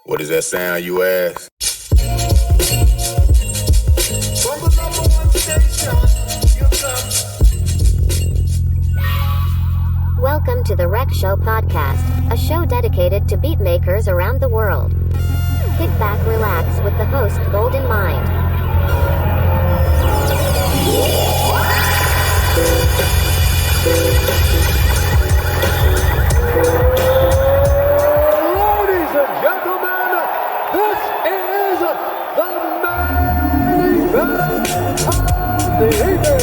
What is that sound, you ask? From the number one station, you come. Welcome to the Rec Show podcast, a show dedicated to beatmakers around the world. Kick back, relax with the host Golden Mind. Ladies and gentlemen, this is the main event of the evening.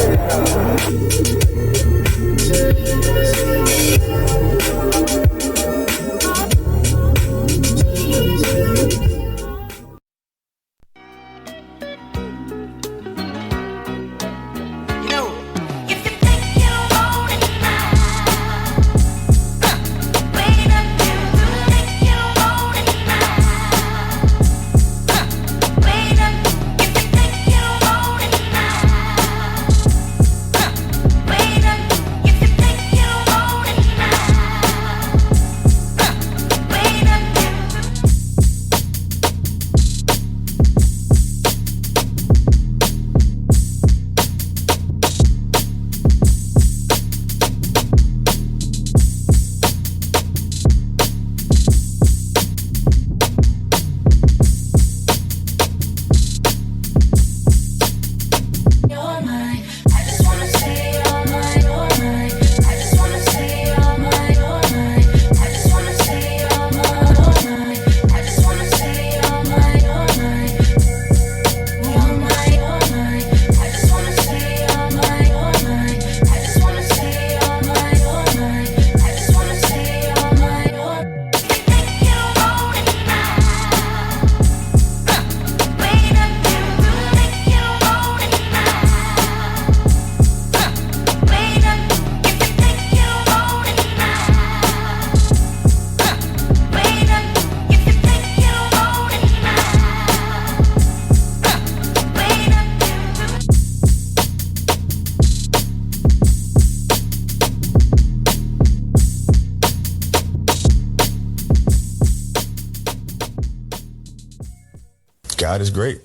God is great.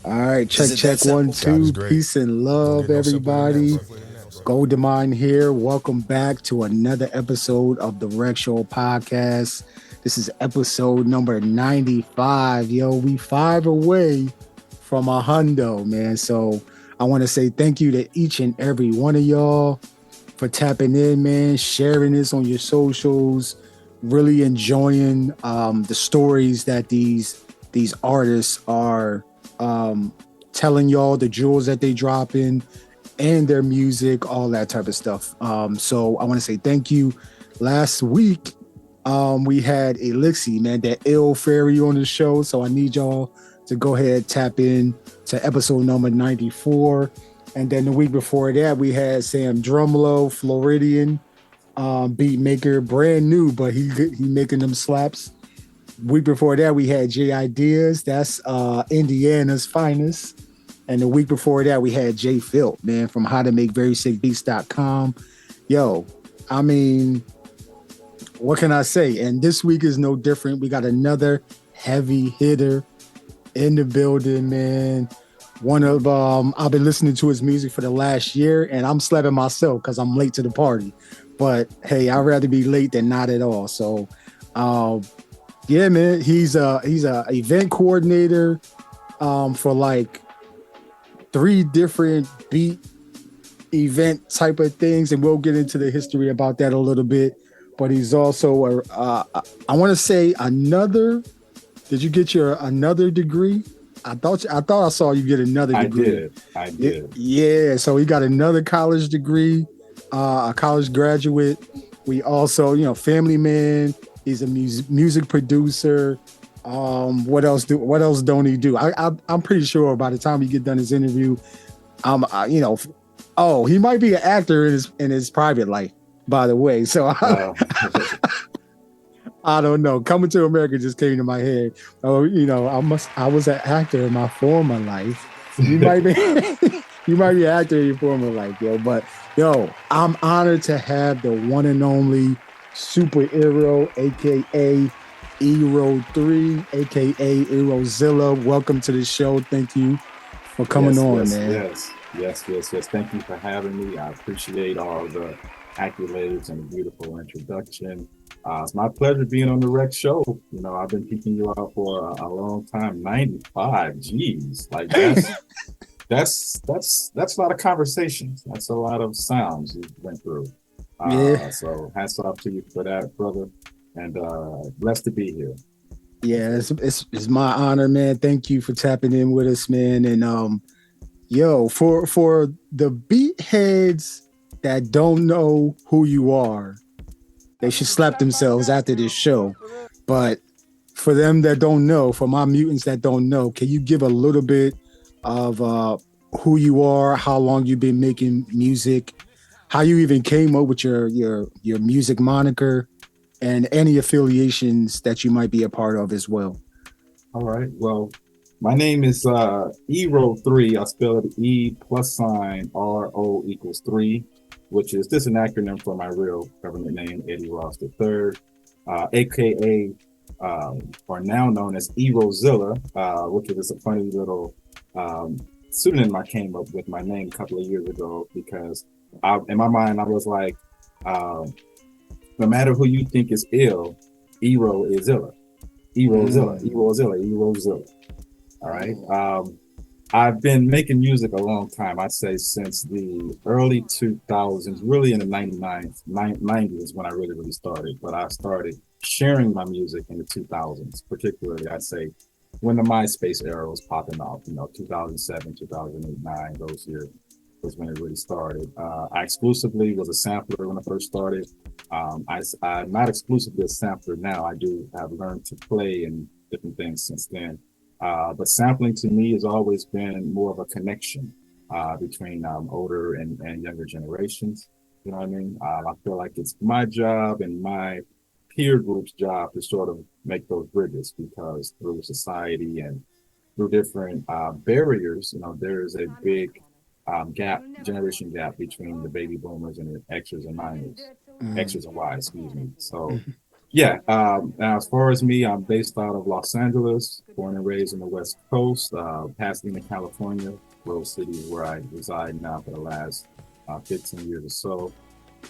All right, check 1 2. Peace and love, everybody. Golden Mind here. Welcome back to another episode of the Rec Show podcast. This is episode number 95. Yo, we 5 away from a hundo, man. So I want to say thank you to each and every one of y'all for tapping in, man, sharing this on your socials, really enjoying the stories that these artists are telling y'all, the jewels that they drop in and their music, all that type of stuff. So I want to say thank you. Last week, we had Elixir, man, that ill fairy on the show. So I need y'all to go ahead, tap in to episode number 94. And then the week before that, we had Sam Drumlow, Floridian, beatmaker, brand new, but he making them slaps. Week before that, we had J Ideas. That's Indiana's finest. And the week before that, we had Jay Phil, man, from howtomakeverysickbeats.com. Yo, I mean, what can I say? And this week is no different. We got another heavy hitter in the building, man. One of I've been listening to his music for the last year, and I'm slapping myself because I'm late to the party. But hey, I'd rather be late than not at all. So, yeah, man, he's a event coordinator for like 3 different beat event type of things, and we'll get into the history about that a little bit. But he's also I want to say another. Did you get your another degree? I thought I saw you get another degree. I did. Yeah, so he got another college degree, a college graduate. We also, family man. He's a music producer. What else don't he do? I'm pretty sure by the time you get done his interview, he might be an actor in his private life, by the way. So I don't know. Coming to America just came to my head. Oh, I was an actor in my former life. You might be an actor in your former life, yo. But yo, I'm honored to have the one and only Super E+Ro, aka E+Ro 3, aka Erozilla. Welcome to the show. Thank you for coming on, man. Yes. Thank you for having me. I appreciate all the accolades and the beautiful introduction. It's my pleasure being on the Rec Show. You know, I've been keeping you out for a long time. 95, geez, like that's a lot of conversations. That's a lot of sounds you went through. So hats off to you for that, brother. And blessed to be here. Yeah, it's my honor, man. Thank you for tapping in with us, man. And for the beat heads that don't know who you are, they should slap themselves after this show. But for them that don't know, for my mutants that don't know, can you give a little bit of who you are, how long you've been making music, how you even came up with your music moniker, and any affiliations that you might be a part of as well? All right. Well, my name is E+Ro 3. I spell it E+RO equals 3, which is just an acronym for my real government name, Eddie Ross III, aka or now known as Erozilla, which is a funny little pseudonym I came up with my name a couple of years ago because in my mind I was like, no matter who you think is ill, E+Ro is illa. Erozilla. All right. I've been making music a long time. I'd say since the early 2000s, really in the 90s when I really started. But I started sharing my music in the 2000s, particularly I'd say when the MySpace era was popping off, 2007, 2008, 9, those years was when it really started. I exclusively was a sampler when I first started. I'm not exclusively a sampler now. I have learned to play and different things since then. But sampling to me has always been more of a connection between older and younger generations. You know what I mean? I feel like it's my job and my peer group's job to sort of make those bridges because through society and through different barriers, there's a big generation gap between the baby boomers and the Xers and Xers and Ys, excuse me. So, yeah. Now, as far as me, I'm based out of Los Angeles, born and raised on the West Coast, Pasadena, California, Rose City is where I reside now for the last 15 years or so.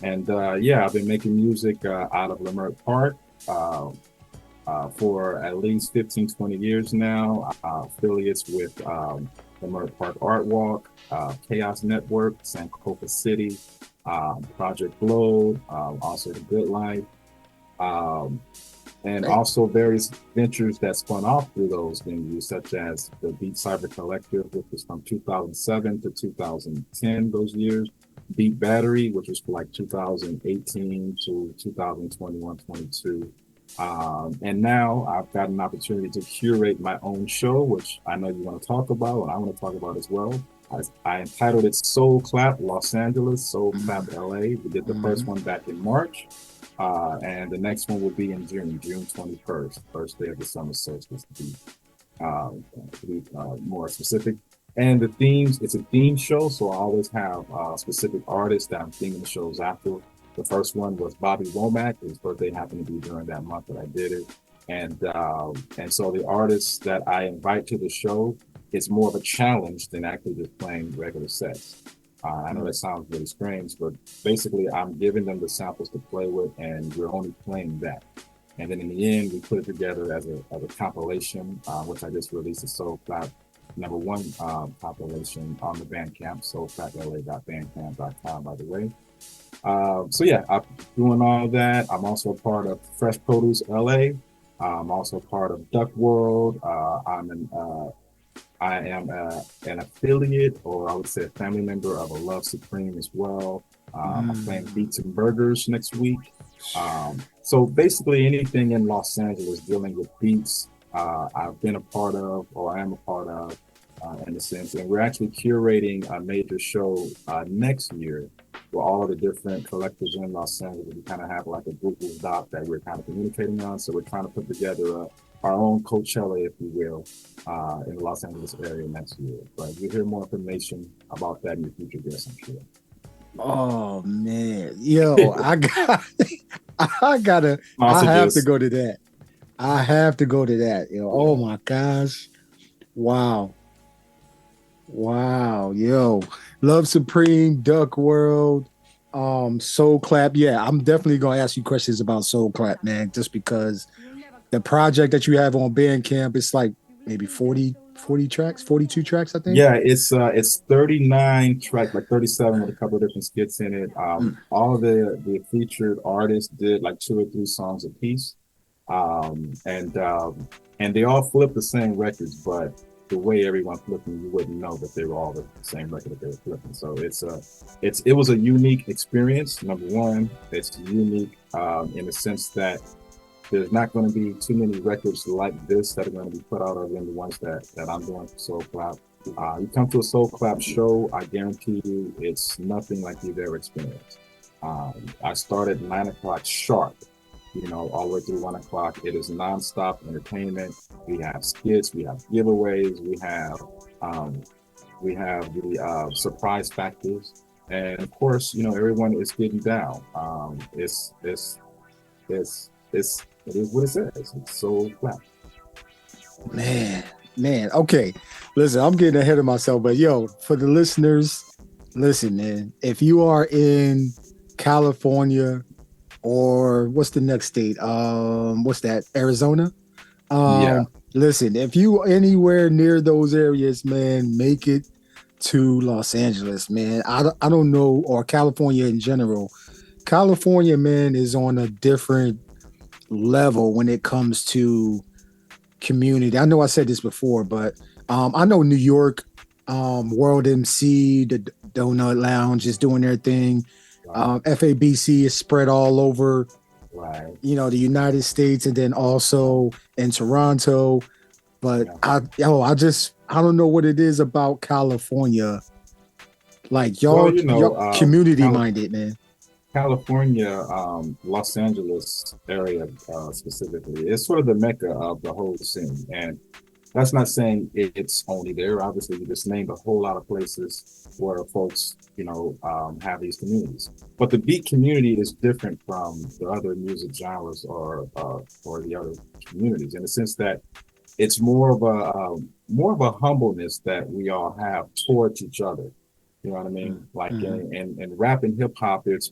And I've been making music out of Leimert Park for at least 15, 20 years now. Affiliates with Leimert Park Art Walk, Chaos Network, Sankofa City, Project Glow, also The Good Life, and also various ventures that spun off through those venues, such as the Beat Cypher Collective, which was from 2007 to 2010, those years. Beat Battery, which was for like 2018 to 2021, 22. And now I've got an opportunity to curate my own show, which I know you want to talk about, and I want to talk about as well. I entitled it Soul Clap Los Angeles, Soul Clap LA. We did the first one back in March, and the next one will be in June 21st, first day of the summer solstice, to be more specific. And the themes, it's a theme show, so I always have specific artists that I'm theming the shows after. The first one was Bobby Womack. His birthday happened to be during that month that I did it. And so the artists that I invite to the show, it's more of a challenge than actually just playing regular sets. I know that sounds really strange, but basically I'm giving them the samples to play with and we're only playing that. And then in the end, we put it together as a compilation, which I just released, a Soul Clap #1 compilation on the Bandcamp, soulclapla.bandcamp.com, by the way. I'm doing all that. I'm also a part of Fresh Produce LA. I'm also part of Duck World. I am an affiliate, or I would say a family member of A Love Supreme as well. I'm playing Beats and Burgers next week. So basically anything in Los Angeles dealing with beats, I've been a part of, or I am a part of, in a sense. And we're actually curating a major show next year where all of the different collectives in Los Angeles, we kind of have like a Google Doc that we're kind of communicating on. So we're trying to put together our own Coachella, if you will, in the Los Angeles area next year. But you'll hear more information about that in the future, guests, I'm sure. Oh man, yo, I have to go to that. I have to go to that. Yo, oh my gosh. Wow. Wow. Yo. Love Supreme, Duck World, Soul Clap. Yeah, I'm definitely gonna ask you questions about Soul Clap, man, just because the project that you have on Bandcamp, it's like maybe 40 tracks, 42 tracks, I think. Yeah, it's 39 tracks, like 37 with a couple of different skits in it. All of the featured artists did like 2 or 3 songs a piece. And they all flip the same records, but the way everyone flipped them, you wouldn't know that they were all the same record that they were flipping. So it was a unique experience. Number one, it's unique in the sense that there's not going to be too many records like this that are going to be put out other than the ones that I'm doing for Soul Clap. You come to a Soul Clap show, I guarantee you it's nothing like you've ever experienced. I start at 9 o'clock sharp, all the way through 1 o'clock. It is nonstop entertainment. We have skits, we have giveaways, we have the surprise factors, and of course, everyone is getting down. It is what it says. It's Soul Clap. Man. Okay, listen, I'm getting ahead of myself, but yo, for the listeners, listen, man. If you are in California, or what's the next state? What's that? Arizona? Yeah. Listen, if you anywhere near those areas, man, make it to Los Angeles, man. I don't know, or California in general. California, man, is on a different level when it comes to community. I know I said this before, but I know New York, World MC, the Donut Lounge is doing their thing. FABC is spread all over, right? The United States, and then also in Toronto. But I don't know what it is about California. Like y'all community minded, man. California, Los Angeles area specifically, it's sort of the mecca of the whole scene. And that's not saying it's only there. Obviously, you just named a whole lot of places where folks, have these communities. But the beat community is different from the other music genres or the other communities, in the sense that it's more of a humbleness that we all have towards each other. You know what I mean? Like in rap and hip hop, it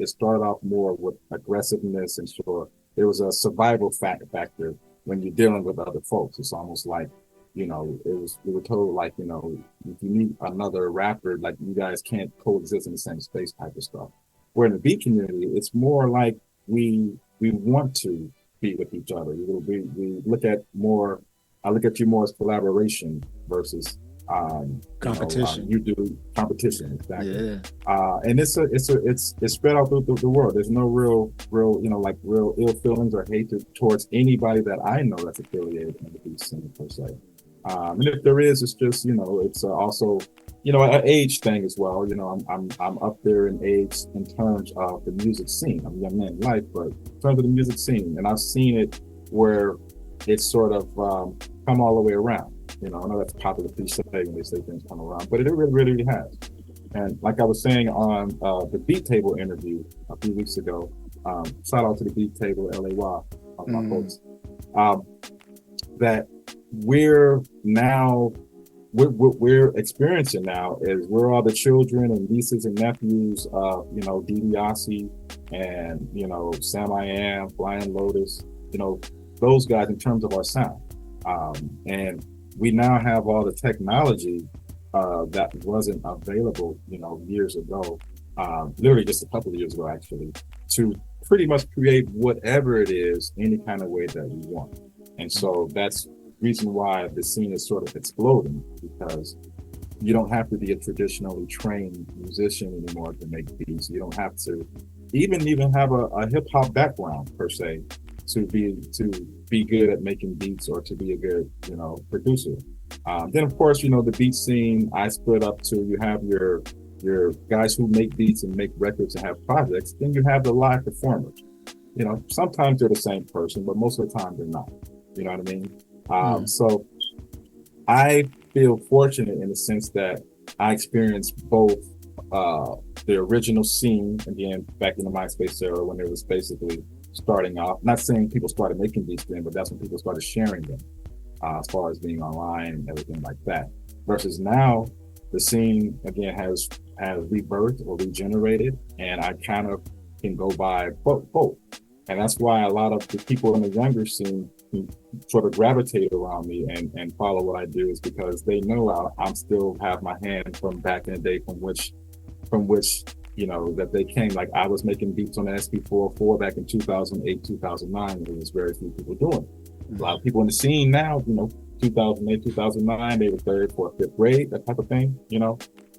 started off more with aggressiveness, and sure there was a survival factor when you're dealing with other folks. It's almost like, we were told, like, if you meet another rapper, like, you guys can't coexist in the same space type of stuff. Where in the beat community, it's more like we want to be with each other. We look at more. I look at you more as collaboration versus competition. You do competition, exactly. Yeah. And it's spread out through the world. There's no real real ill feelings or hatred towards anybody that I know that's affiliated in the beat scene per se. And if there is, it's just it's also an age thing as well. I'm up there in age in terms of the music scene. I'm a young man in life, but in terms of the music scene, and I've seen it where it's sort of come all the way around. I know that's a popular cliche when they say things come around, but it really has. And like I was saying on the Beat Table interview a few weeks ago, shout out to the Beat Table, LAY, my folks, that we're experiencing now is we're all the children and nieces and nephews of, DIBIA E and, SAMIYAM, Flying Lotus, those guys in terms of our sound. And we now have all the technology that wasn't available, years ago, literally just a couple of years ago, actually, to pretty much create whatever it is, any kind of way that we want. And so that's the reason why the scene is sort of exploding, because you don't have to be a traditionally trained musician anymore to make beats. You don't have to even have a hip hop background per se to be good at making beats or to be a good, producer. Then of course, the beat scene, I split up to, you have your guys who make beats and make records and have projects. Then you have the live performers. Sometimes they're the same person, but most of the time they're not. You know what I mean? So I feel fortunate in the sense that I experienced both the original scene, again, back in the MySpace era when it was basically starting off. Not saying people started making beats then, but that's when people started sharing them, as far as being online and everything like that. Versus now, the scene again has rebirthed or regenerated, and I kind of can go by both. And that's why a lot of the people in the younger scene sort of gravitate around me and follow what I do, is because they know I'm still have my hand from back in the day from which that they came. Like I was making beats on the SP404 back in 2008, 2009. There was very few people doing it. A lot of people in the scene now, 2008, 2009, they were third, fourth, fifth grade, that type of thing,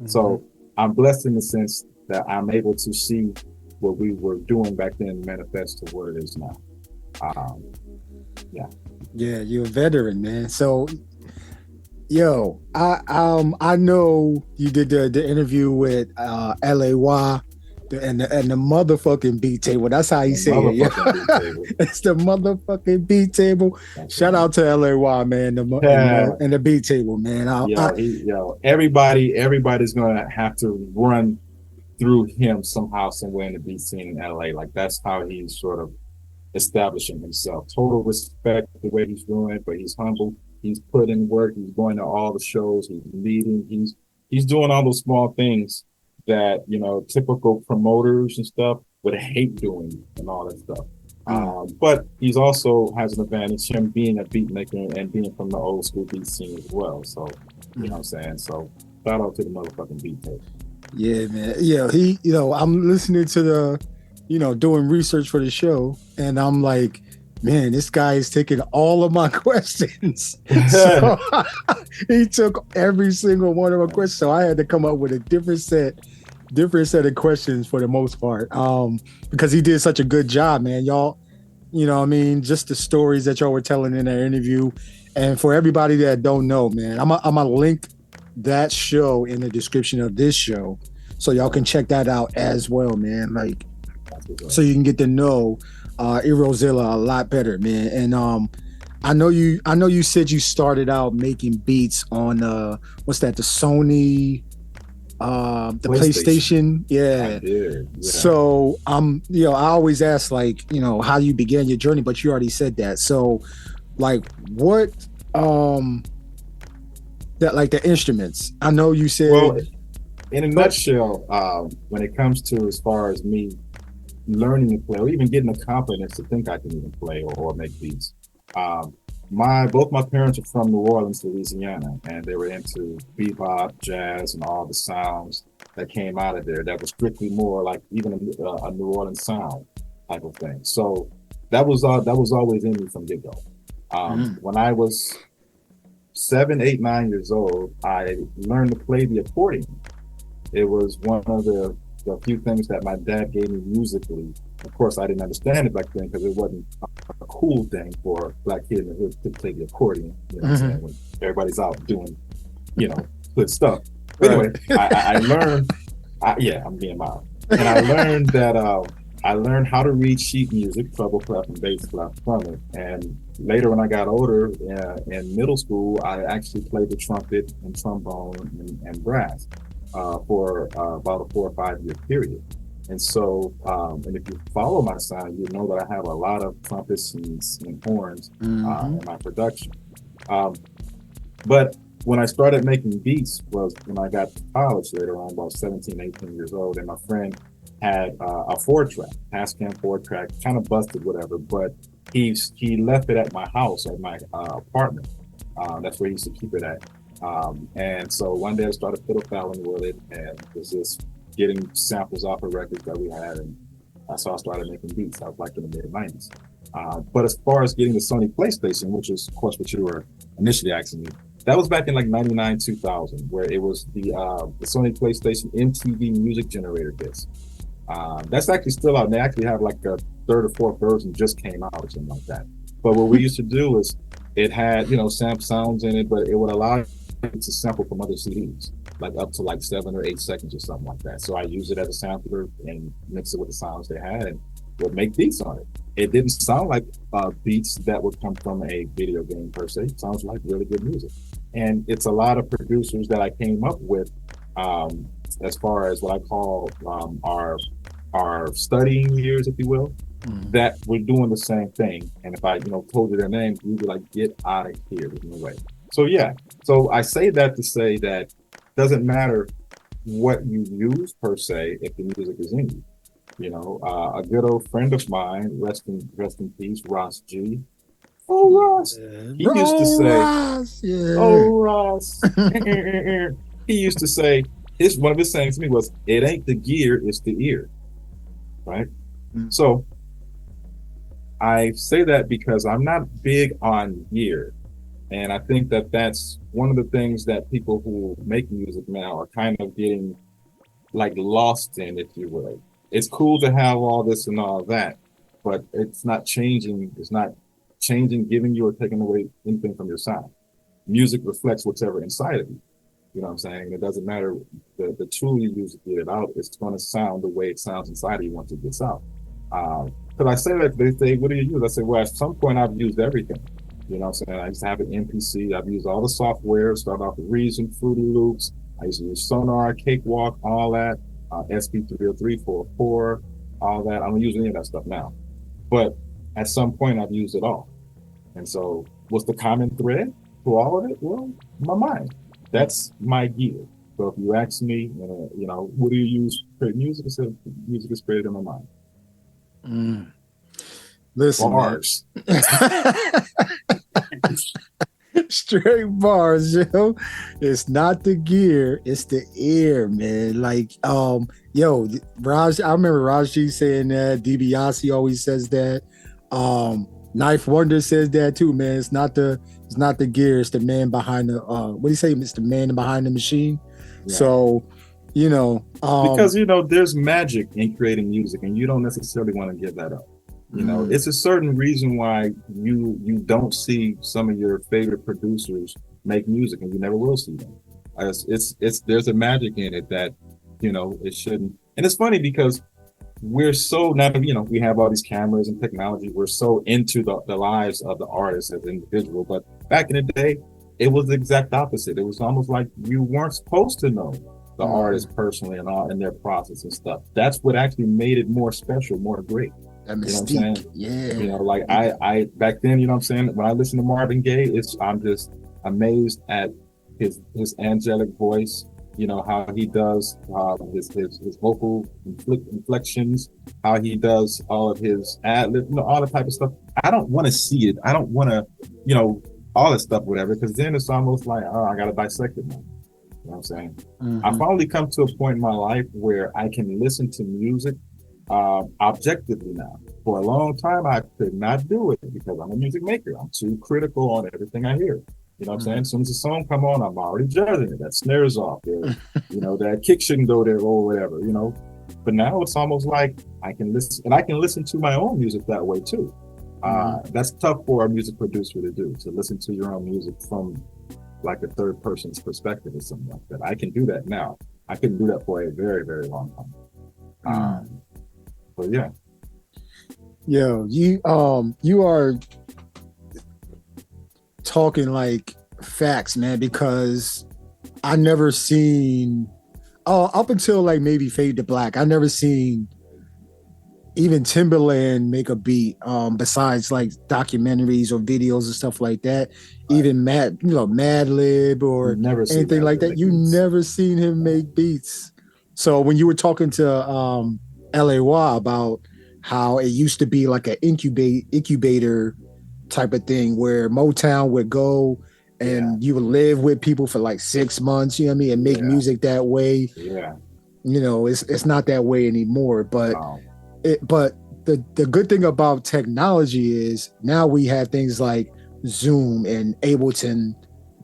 So I'm blessed in the sense that I'm able to see what we were doing back then manifest to what it is now. Yeah, you're a veteran, man. So, yo, I know you did the interview with LAY and the motherfucking beat table. That's how you say it. Yeah. It's the motherfucking beat table. Shout out to LAY, man, and the beat table, man. Everybody's gonna have to run through him somehow, somewhere in the beat scene in LA. Like that's how he's sort of establishing himself. Total respect the way he's doing it, but he's humble. He's put in work. He's going to all the shows. He's leading. He's doing all those small things that typical promoters and stuff would hate doing and all that stuff. But he's also has an advantage, him being a beat maker and being from the old school beat scene as well. So you know what I'm saying. So shout out to the motherfucking beat tape. Yeah, man. Yeah, he. I'm listening to the, doing research for the show, and I'm like, man, this guy is taking all of my questions. So he took every single one of my questions. So I had to come up with a different set of questions for the most part. Because he did such a good job, man. Y'all, just the stories that y'all were telling in that interview. And for everybody that don't know, man, I'm gonna link that show in the description of this show, so y'all can check that out as well, man. Like, so you can get to know Erozilla a lot better, man. And I know you said you started out making beats on the Sony, the PlayStation. Yeah. I did. Yeah. So I always ask how you began your journey, but you already said that. So like what the instruments. I know you said. Well, in a nutshell, when it comes to as far as me learning to play, or even getting the confidence to think I can even play or make beats, both my parents are from New Orleans, Louisiana, and they were into bebop, jazz, and all the sounds that came out of there. That was strictly more like even a New Orleans sound type of thing. So that was always in me from get-go. When I was 7, 8, 9 years old, I learned to play the accordion. It was one of the few things that my dad gave me musically. Of course, I didn't understand it back then because it wasn't a cool thing for a black kid in the hood to play the accordion. You know what I'm saying? When everybody's out doing, good stuff. But anyway, I learned. I'm being mild. And I learned that I learned how to read sheet music, treble clef and bass clef from it. And later, when I got older, in middle school, I actually played the trumpet and trombone and brass for about a 4 or 5 year period. And so, and if you follow my sound, you know that I have a lot of trumpets and horns in my production. But when I started making beats was when I got to college later on, about 17, 18 years old, and my friend had a 4-track, TASCAM 4-track, kind of busted, whatever, but he left it at my house, at my apartment. That's where he used to keep it at. And so one day I started fiddle-faddling with it and was just getting samples off of records that we had, and so I started making beats. I was like in the mid-90s. But as far as getting the Sony PlayStation, which is of course what you were initially asking me, that was back in like 99, 2000, where it was the Sony PlayStation MTV Music Generator disc. That's actually still out, and they actually have like a 3rd or 4th version just came out or something like that. But what we used to do is it had, sample sounds in it, but it would allow you to sample from other CDs, like up to like 7 or 8 seconds or something like that. So I use it as a sampler and mix it with the sounds they had and would make beats on it. It didn't sound like beats that would come from a video game per se. It sounds like really good music. And it's a lot of producers that I came up with as far as what I call our studying years, if you will. that were doing the same thing. And if I, told you their names, you'd be like, get out of here, there's no way. So yeah, so I say that to say that doesn't matter what you use per se if the music is in you. A good old friend of mine, rest in peace, Ross G. Oh, Ross. He used to say, Ross, yeah. Oh, Ross. He used to say, one of his sayings to me was, it ain't the gear, it's the ear. Right? So I say that because I'm not big on gear. And I think that that's one of the things that people who make music now are kind of getting like lost in, if you will. It's cool to have all this and all that, but it's not changing. It's not changing, giving you or taking away anything from your sound. Music reflects whatever inside of you. You know what I'm saying? It doesn't matter the tool you use to get it out. It's going to sound the way it sounds inside of you once it gets out. Because I say that, they say, what do you use? I say, well, at some point I've used everything. You know what I'm saying? I used to have an MPC. I've used all the software, started off with Reason, Fruity Loops. I used to use Sonar, Cakewalk, all that. SP303, 404, all that. I don't use any of that stuff now. But at some point, I've used it all. And so what's the common thread to all of it? Well, my mind. That's my gear. So if you ask me, what do you use to create music? I said, music is created in my mind. Listen, bars. Straight bars, yo. It's not the gear, it's the ear, man. Like, Raj, I remember Raj G saying that. DiBiase always says that. Knife Wonder says that too, man. It's not the gear, it's the man behind the what do you say? It's the man behind the machine. Yeah. So, because there's magic in creating music, and you don't necessarily want to give that up. It's a certain reason why you don't see some of your favorite producers make music, and you never will see them. It's there's a magic in it that it shouldn't. And it's funny because we're so now we have all these cameras and technology. We're so into the lives of the artists as an individual, but back in the day, it was the exact opposite. It was almost like you weren't supposed to know the artist personally and all in their process and stuff. That's what actually made it more special, more great. That mystique. Yeah. Like I back then, when I listen to Marvin Gaye, I'm just amazed at his angelic voice, how he does his vocal inflections, how he does all of his ad-lib, all that type of stuff. I don't want to see it. I don't want to, all that stuff, whatever, because then it's almost like, oh, I got to dissect it now. You know what I'm saying? Mm-hmm. I finally come to a point in my life where I can listen to music objectively now. For a long time, I could not do it because I'm a music maker. I'm too critical on everything I hear. You know what I'm saying? As soon as the song come on, I'm already judging it. That snare's off there. That kick shouldn't go there or whatever, But now it's almost like I can listen, and I can listen to my own music that way too. That's tough for a music producer to do, to listen to your own music from like a third person's perspective or something like that. I can do that now. I couldn't do that for a very, very long time. But yeah. Yo, you are talking like facts, man, because I never seen up until like maybe Fade to Black, I never seen even Timberland make a beat besides like documentaries or videos and stuff like that. Right. Even Madlib or anything like that. You never seen him make beats. So when you were talking to LAY about how it used to be like an incubator type of thing where Motown would go and you would live with people for like 6 months, and make music that way. Yeah. It's not that way anymore. But the good thing about technology is now we have things like Zoom and Ableton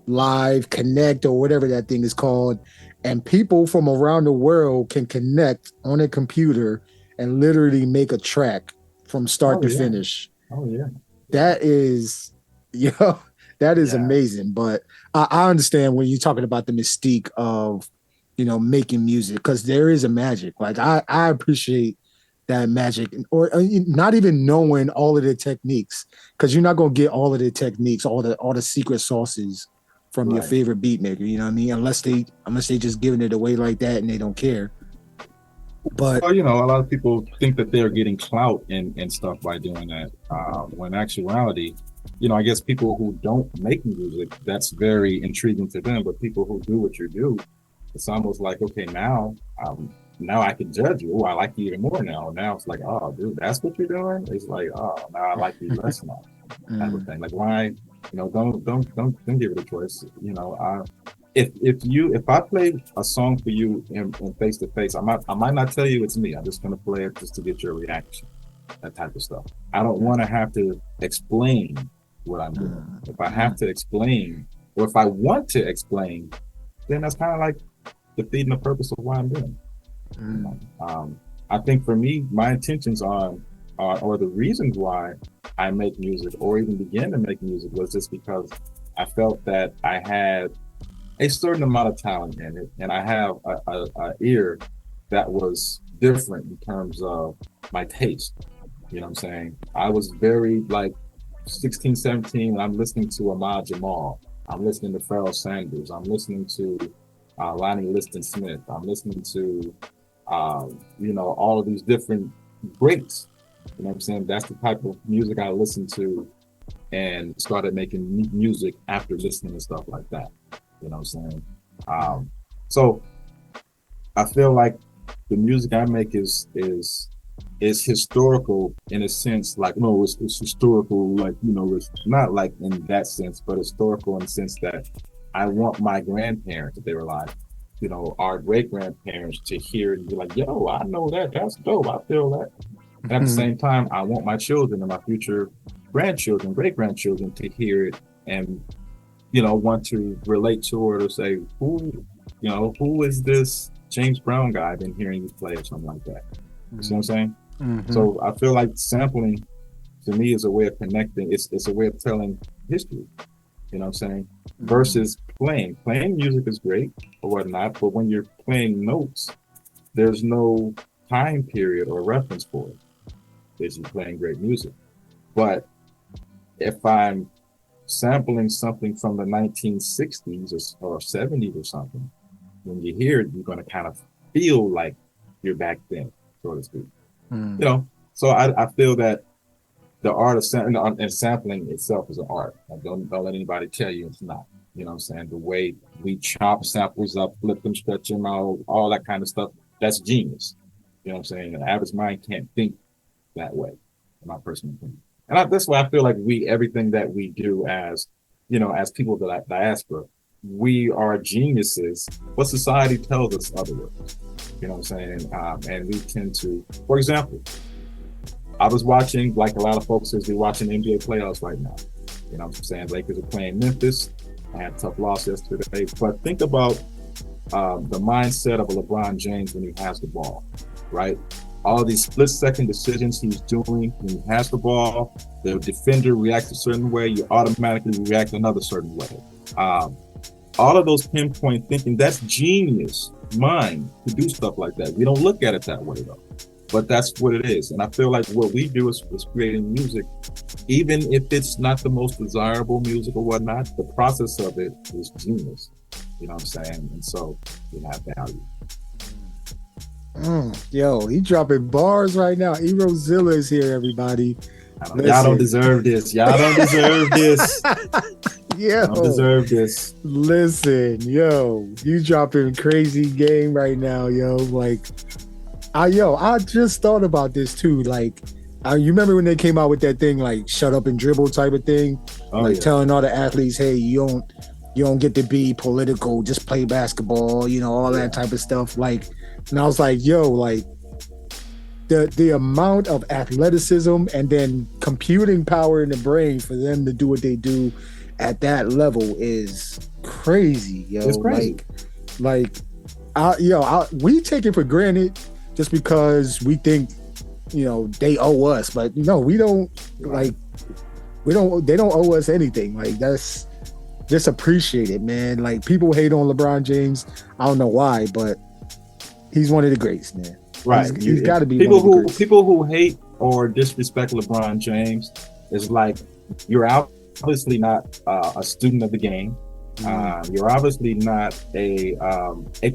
Live, Connect, or whatever that thing is called. And people from around the world can connect on a computer and literally make a track from start to finish. Oh yeah. That is, amazing. But I understand when you're talking about the mystique of, making music, because there is a magic. Like I appreciate that magic, or not even knowing all of the techniques, because you're not going to get all of the techniques, all the secret sauces from your favorite beat maker. You know what I mean? Unless they just giving it away like that and they don't care. But well, a lot of people think that they're getting clout and stuff by doing that. When in actuality, I guess people who don't make music, that's very intriguing to them. But people who do what you do, it's almost like, okay, now I can judge you. Oh, I like you even more now. Now it's like, oh, dude, that's what you're doing. It's like, oh, now I like you less now. Type of thing. Like, why? Don't give it a choice. If I play a song for you in face to face, I might not tell you it's me. I'm just gonna play it just to get your reaction. That type of stuff. I don't want to have to explain what I'm doing. If I have to explain, or if I want to explain, then that's kind of like defeating the purpose of why I'm doing it. I think for me, my intentions or the reasons why I make music or even began to make music was just because I felt that I had a certain amount of talent in it, and I have a ear that was different in terms of my taste. You know what I'm saying? I was very like 16, 17, and I'm listening to Ahmad Jamal. I'm listening to Pharoah Sanders. I'm listening to Lonnie Liston Smith. I'm listening to, all of these different greats. You know what I'm saying? That's the type of music I listened to and started making music after listening to stuff like that. You know what I'm saying? So I feel like the music I make is historical in a sense, like, no, it's historical, like, it's not like in that sense, but historical in the sense that I want my grandparents, if they were alive, our great grandparents to hear it and be like, yo, I know that, that's dope, I feel that. And at the same time, I want my children and my future grandchildren, great grandchildren to hear it and want to relate to it or say, who is this James Brown guy I've been hearing you play or something like that. You see what I'm saying? So I feel like sampling to me is a way of connecting. It's a way of telling history. You know what I'm saying? Versus playing. Playing music is great or whatnot, but when you're playing notes, there's no time period or reference for it. Is you playing great music. But if I'm sampling something from the 1960s or 70s or something, when you hear it, you're going to kind of feel like you're back then, so to speak. So I feel that the art of sampling itself is an art. Like, don't let anybody tell you it's not. You know what I'm saying? The way we chop samples up, flip them, stretch them out, all that kind of stuff, that's genius. You know what I'm saying? The average mind can't think that way, in my personal opinion. And that's why I feel like everything that we do as people of the diaspora, we are geniuses, but society tells us otherwise. You know what I'm saying? And we tend to, for example, I was watching, like a lot of folks is watching NBA playoffs right now. You know what I'm saying? Lakers are playing Memphis. I had a tough loss yesterday. But think about the mindset of a LeBron James when he has the ball, right? All these split-second decisions he's doing when he has the ball, the defender reacts a certain way, you automatically react another certain way. All of those pinpoint thinking, that's genius mind to do stuff like that. We don't look at it that way though, but that's what it is. And I feel like what we do is creating music, even if it's not the most desirable music or whatnot, the process of it is genius. You know what I'm saying? And so we have value. Yo, he dropping bars right now. Erozilla is here, everybody. Y'all don't deserve this. Y'all don't deserve this. Yeah, don't deserve this. Listen, yo, you dropping crazy game right now, yo. Like, I just thought about this too. Like, you remember when they came out with that thing, like shut up and dribble type of thing, telling all the athletes, hey, you don't get to be political, just play basketball, all that type of stuff. Like, and I was like, yo, like the amount of athleticism and then computing power in the brain for them to do what they do at that level is crazy, yo. It's crazy. We take it for granted just because we think, they owe us, but no, we don't. Like, they don't owe us anything. Like, that's just appreciate it, man. Like, people hate on LeBron James. I don't know why, but he's one of the greats, man. Right. He's got to be people who hate or disrespect LeBron James is like, you're obviously not a student of the game. You're obviously not a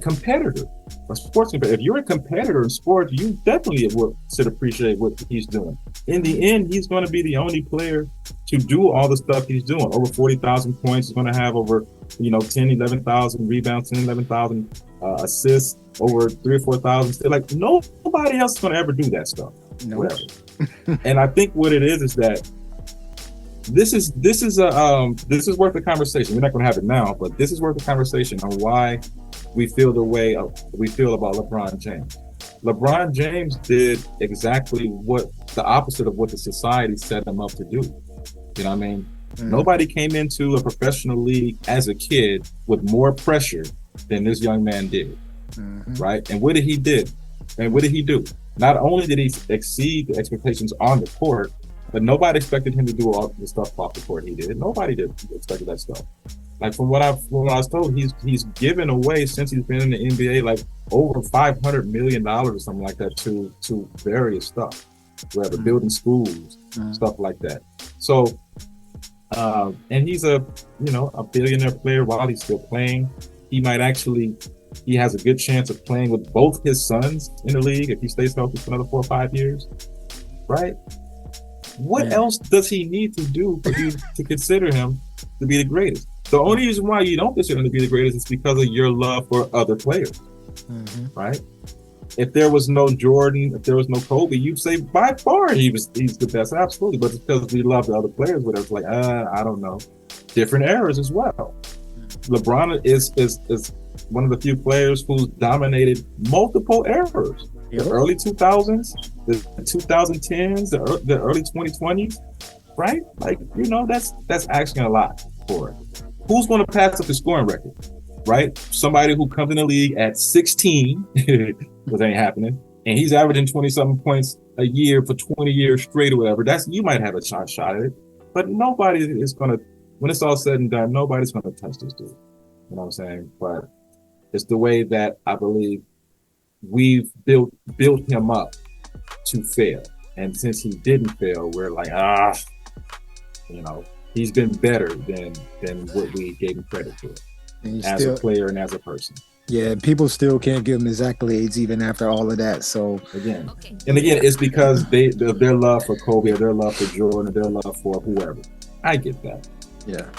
competitor, a sports competitor. If you're a competitor in sports, you definitely should appreciate what he's doing. In the end, he's going to be the only player to do all the stuff he's doing. Over 40,000 points. He's going to have over 10, 11,000 rebounds, 10, 11,000 assists, over 3 or 4,000. Like nobody else is going to ever do that stuff. Nope. And I think what it is that this is worth a conversation. We're not going to have it now, but this is worth a conversation on why we feel the way we feel about LeBron James. LeBron James did exactly the opposite of what the society set him up to do. You know what I mean? Nobody came into a professional league as a kid with more pressure than this young man did, right? And what did he do? Not only did he exceed the expectations on the court, but nobody expected him to do all the stuff off the court he did. Nobody expected that stuff. Like from what I was told, he's given away since he's been in the NBA like over $500 million or something like that to various stuff, whether building schools, stuff like that. So, and he's a billionaire player while he's still playing. He has a good chance of playing with both his sons in the league if he stays healthy for another 4 or 5 years, right? What else does he need to do for you to consider him to be the greatest? The only reason why you don't consider him to be the greatest is because of your love for other players, right? If there was no Jordan, if there was no Kobe, you'd say by far he's the best, absolutely. But it's because we love the other players, whatever. It's like, I don't know. Different eras as well. LeBron is one of the few players who's dominated multiple eras. The early 2000s, the 2010s, the early 2020s, right? Like, that's asking a lot for it. Who's going to pass up the scoring record, right? Somebody who comes in the league at 16, which ain't happening, and he's averaging 20-something points a year for 20 years straight or whatever. You might have a shot at it, but nobody is going to, when it's all said and done, nobody's going to touch this dude. You know what I'm saying? But it's the way that I believe we've built him up to fail. And since he didn't fail, we're like, he's been better than what we gave him credit for as a player and as a person. Yeah, people still can't give him his accolades even after all of that. So again, it's because their love for Kobe, or their love for Jordan, or their love for whoever. I get that. Yeah.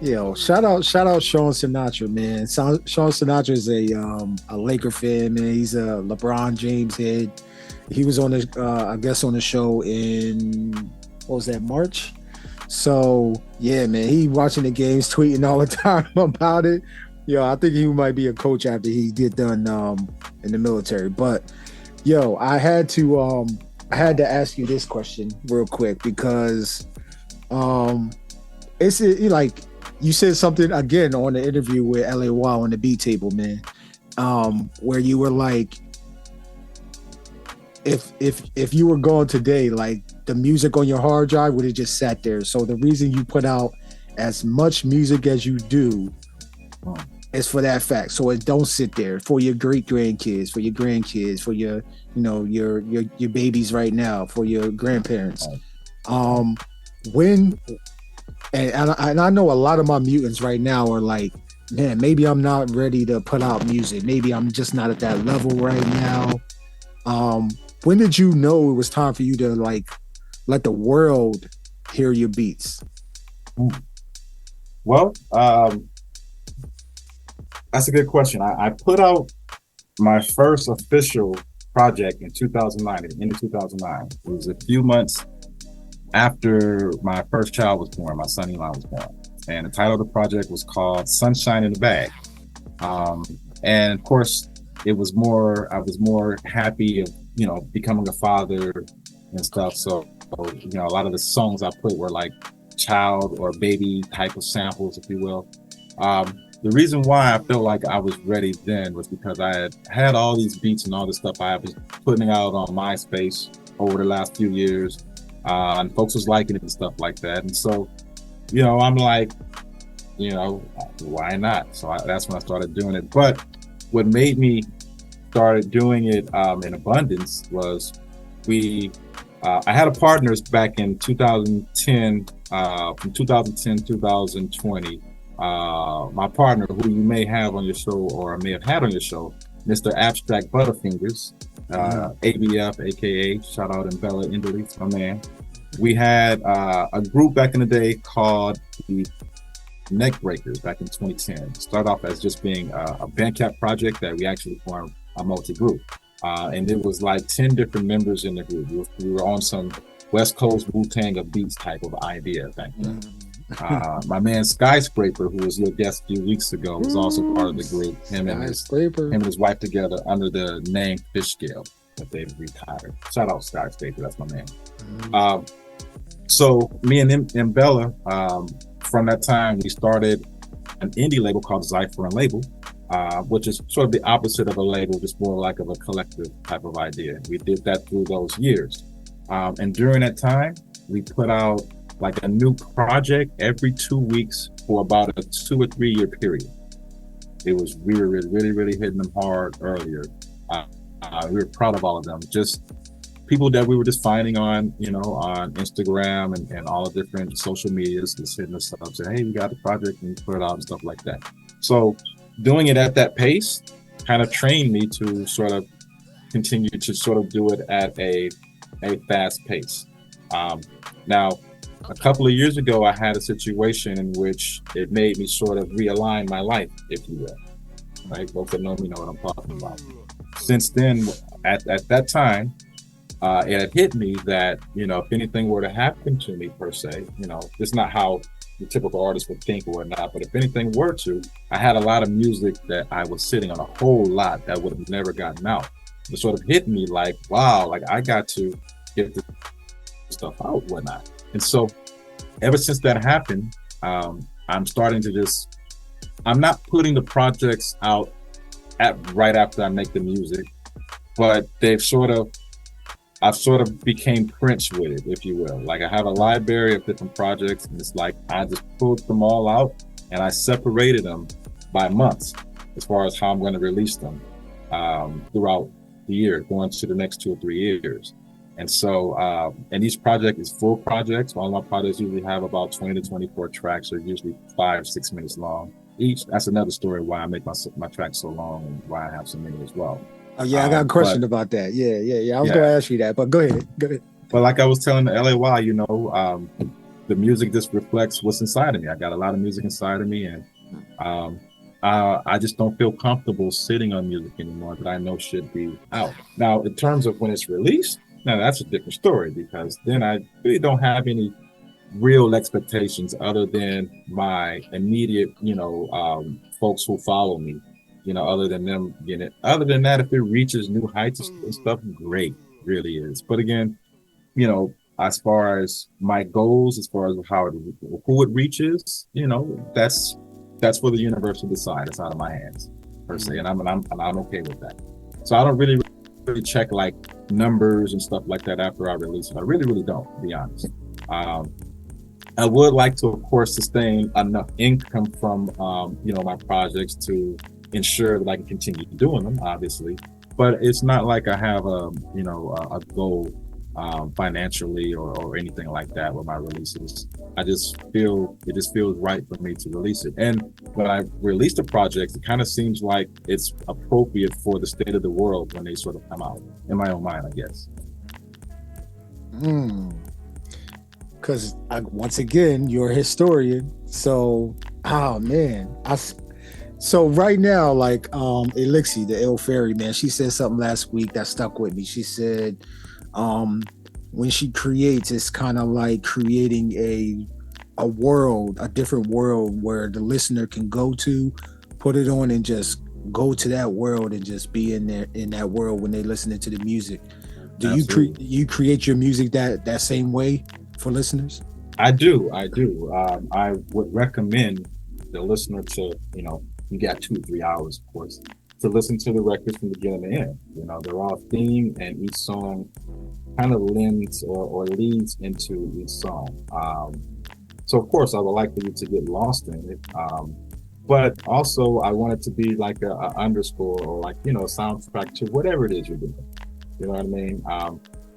Yo, shout out Sean Sinatra, man. Sean Sinatra is a Laker fan, man. He's a LeBron James head. He was on the show in, what was that, March? So yeah, man, he watching the games, tweeting all the time about it. Yo, I think he might be a coach after he get done in the military. But yo, I had to ask you this question real quick because it's like you said something again on the interview with LA Wow on the Beat Table, man, where you were like, if you were gone today, like the music on your hard drive would have just sat there. So the reason you put out as much music as you do is for that fact. So it don't sit there for your great grandkids, for your grandkids, for your your babies right now, for your grandparents. And I know a lot of my mutants right now are like, man, maybe I'm not ready to put out music. Maybe I'm just not at that level right now. When did you know it was time for you to like let the world hear your beats? Well, that's a good question. I put out my first official project in 2009, at the end of 2009. It was a few months after my first child was born, my son Eli was born. And the title of the project was called Sunshine in the Bag. And of course, I was more happy of, becoming a father and stuff. So, a lot of the songs I put were like child or baby type of samples, if you will. The reason why I felt like I was ready then was because I had all these beats and all this stuff I was putting out on MySpace over the last few years. And folks was liking it and stuff like that. And so, I'm like, why not? So that's when I started doing it. But what made me started doing it in abundance was I had a partners back in 2010, from 2010, 2020. my partner, who you may have on your show or may have had on your show, Mr. Abstract Butterfingers, ABF, aka shout out in Bella Italy, my man. We had a group back in the day called the Neck Breakers back in 2010. Started off as just being a Bandcamp project that we actually formed a multi-group. And it was like 10 different members in the group. We were on some West Coast Wu-Tang of Beats type of idea back then. My man Skyscraper, who was your guest a few weeks ago, was also part of the group. Him and his wife together under the name Fish Scale, but they've retired. Shout out Skyscraper, that's my man. So me and Bella, from that time, we started an indie label called Cypher and Label, which is sort of the opposite of a label, just more like of a collective type of idea. We did that through those years. And during that time, we put out like a new project every 2 weeks for about a 2 or 3 year period. We were really hitting them hard earlier. We were proud of all of them. Just people that we were just finding on, on Instagram and all the different social medias, just hitting us up, saying, hey, we got a project, and put it out and stuff like that. So doing it at that pace kind of trained me to sort of continue to sort of do it at a fast pace. Now, a couple of years ago, I had a situation in which it made me sort of realign my life, if you will. Right? Those that know me know what I'm talking about. Since then, at that time, it had hit me that, if anything were to happen to me per se, it's not how the typical artist would think or not, but if anything were to, I had a lot of music that I was sitting on, a whole lot that would have never gotten out. It sort of hit me like, wow, like I got to get this stuff out, whatnot. And so ever since that happened, I'm starting to I'm not putting the projects out right after I make the music, but I've sort of became Prince with it, if you will. Like I have a library of different projects, and it's like I just pulled them all out and I separated them by months as far as how I'm going to release them throughout the year, going to the next 2 or 3 years. And so, and each project is full projects. All my projects usually have about 20 to 24 tracks. They're usually 5 or 6 minutes long each. That's another story why I make my tracks so long and why I have so many as well. Oh yeah, I got a question about that. Yeah. I was going to ask you that, but go ahead. But like I was telling the LAY, the music just reflects what's inside of me. I got a lot of music inside of me, and I just don't feel comfortable sitting on music anymore that I know should be out. Now, in terms of when it's released, now that's a different story, because then I really don't have any real expectations other than my immediate, folks who follow me, other than them getting it. Other than that, if it reaches new heights and stuff, great, really is. But again, as far as my goals, as far as who it reaches, that's for the universe to decide. It's out of my hands, per se, and I'm okay with that. So I don't really check like numbers and stuff like that after I release it. I really don't, to be honest. I would like to, of course, sustain enough income from my projects to ensure that I can continue doing them, obviously. But it's not like I have a goal financially or anything like that with my releases. It just feels right for me to release it. And when I release the projects, it kind of seems like it's appropriate for the state of the world when they sort of come out, in my own mind, I guess. Because once again, you're a historian. So, so right now, like Elixir, the Ill Fairy, man, she said something last week that stuck with me. She said, when she creates, it's kind of like creating a world, a different world where the listener can go to, put it on, and just go to that world and just be in there in that world when they listening to the music. Do you create your music that same way for listeners? I do. I would recommend the listener to, you got 2 or 3 hours, of course, to listen to the records from beginning to end. They're all themed, and each song kind of lends or leads into each song. So of course I would like for you to get lost in it. But also I want it to be like a underscore or like, a soundtrack to whatever it is you're doing. You know what I mean?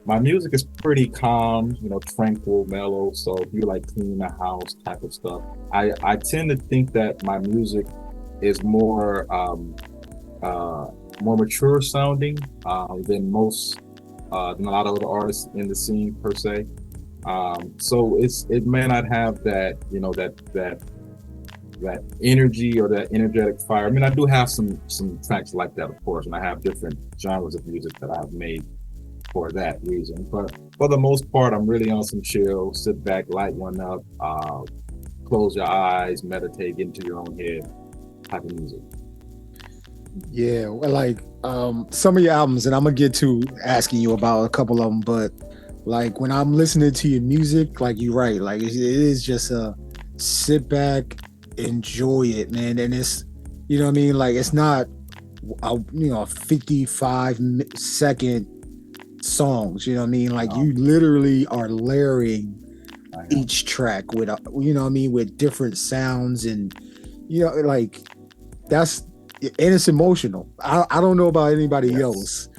My music is pretty calm, tranquil, mellow. So if you like clean the house type of stuff, I tend to think that my music is more mature sounding than than a lot of other artists in the scene per se. So it may not have that that energy or that energetic fire. I mean, I do have some tracks like that, of course, and I have different genres of music that I've made for that reason. But for the most part, I'm really on some chill, sit back, light one up, close your eyes, meditate, get into your own head type of music. Yeah, well, like some of your albums, and I'm gonna get to asking you about a couple of them, but like when I'm listening to your music, like you're right, like it is just a sit back, enjoy it, man. And it's, you know what I mean, like it's not a 55-second songs, you know what I mean, like you literally are layering each track with with different sounds, and like that's, and it's emotional. I don't know about anybody else,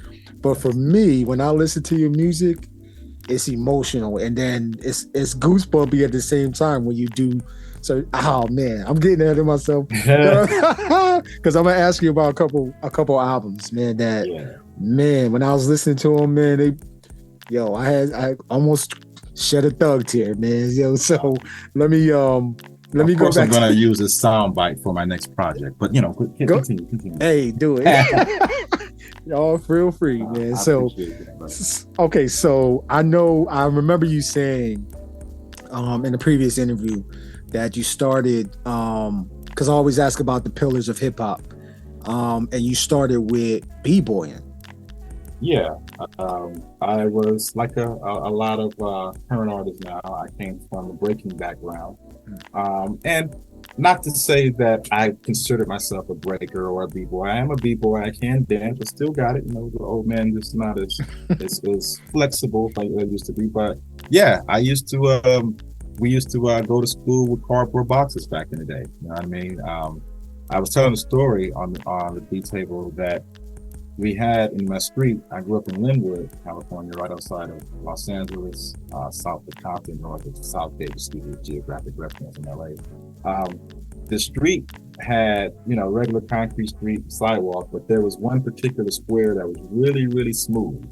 but for me, when I listen to your music, it's emotional, and then it's goosebumpy at the same time when you do. So, oh man, I'm getting ahead of myself because I'm gonna ask you about a couple albums, man. Man, when I was listening to them, man, I almost shed a thug tear, man. So let me go back. I'm gonna use a soundbite for my next project, but continue. Hey, do it. Y'all feel free, man. So, okay, so I remember you saying in the previous interview that you started because I always ask about the pillars of hip hop, and you started with b-boying. Yeah, I was like a lot of current artists now. I came from a breaking background, and not to say that I consider myself a breaker or a b-boy. I am a b-boy. I can dance, but still got it. The old man just not as as flexible like I used to be. But yeah, I used to. We used to go to school with cardboard boxes back in the day. You know what I mean? I was telling a story on the beat table that we had in my street. I grew up in Linwood, California, right outside of Los Angeles, south of Compton, north of South Bay, just to give you a geographic reference in LA. The street had, regular concrete street sidewalk, but there was one particular square that was really, really smooth.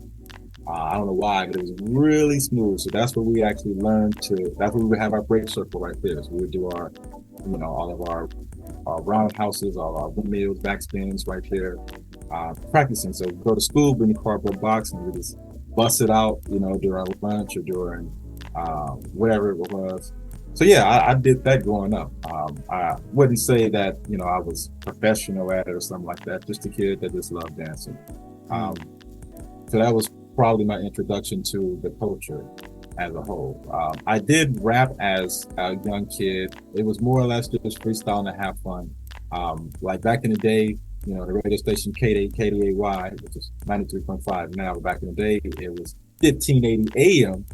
I don't know why, but it was really smooth. So that's where we actually learned that's where we would have our break circle right there. So we would do our, all of our roundhouses, all our windmills, backspins right there, practicing. So we go to school, bring the cardboard box, and we just bust it out, during lunch or during whatever it was. So yeah, I did that growing up. I wouldn't say that, I was professional at it or something like that, just a kid that just loved dancing. So that was probably my introduction to the culture as a whole. I did rap as a young kid. It was more or less just freestyle and have fun. Like back in the day, the radio station KDAY, which is 93.5 now, but back in the day, it was 1580 AM.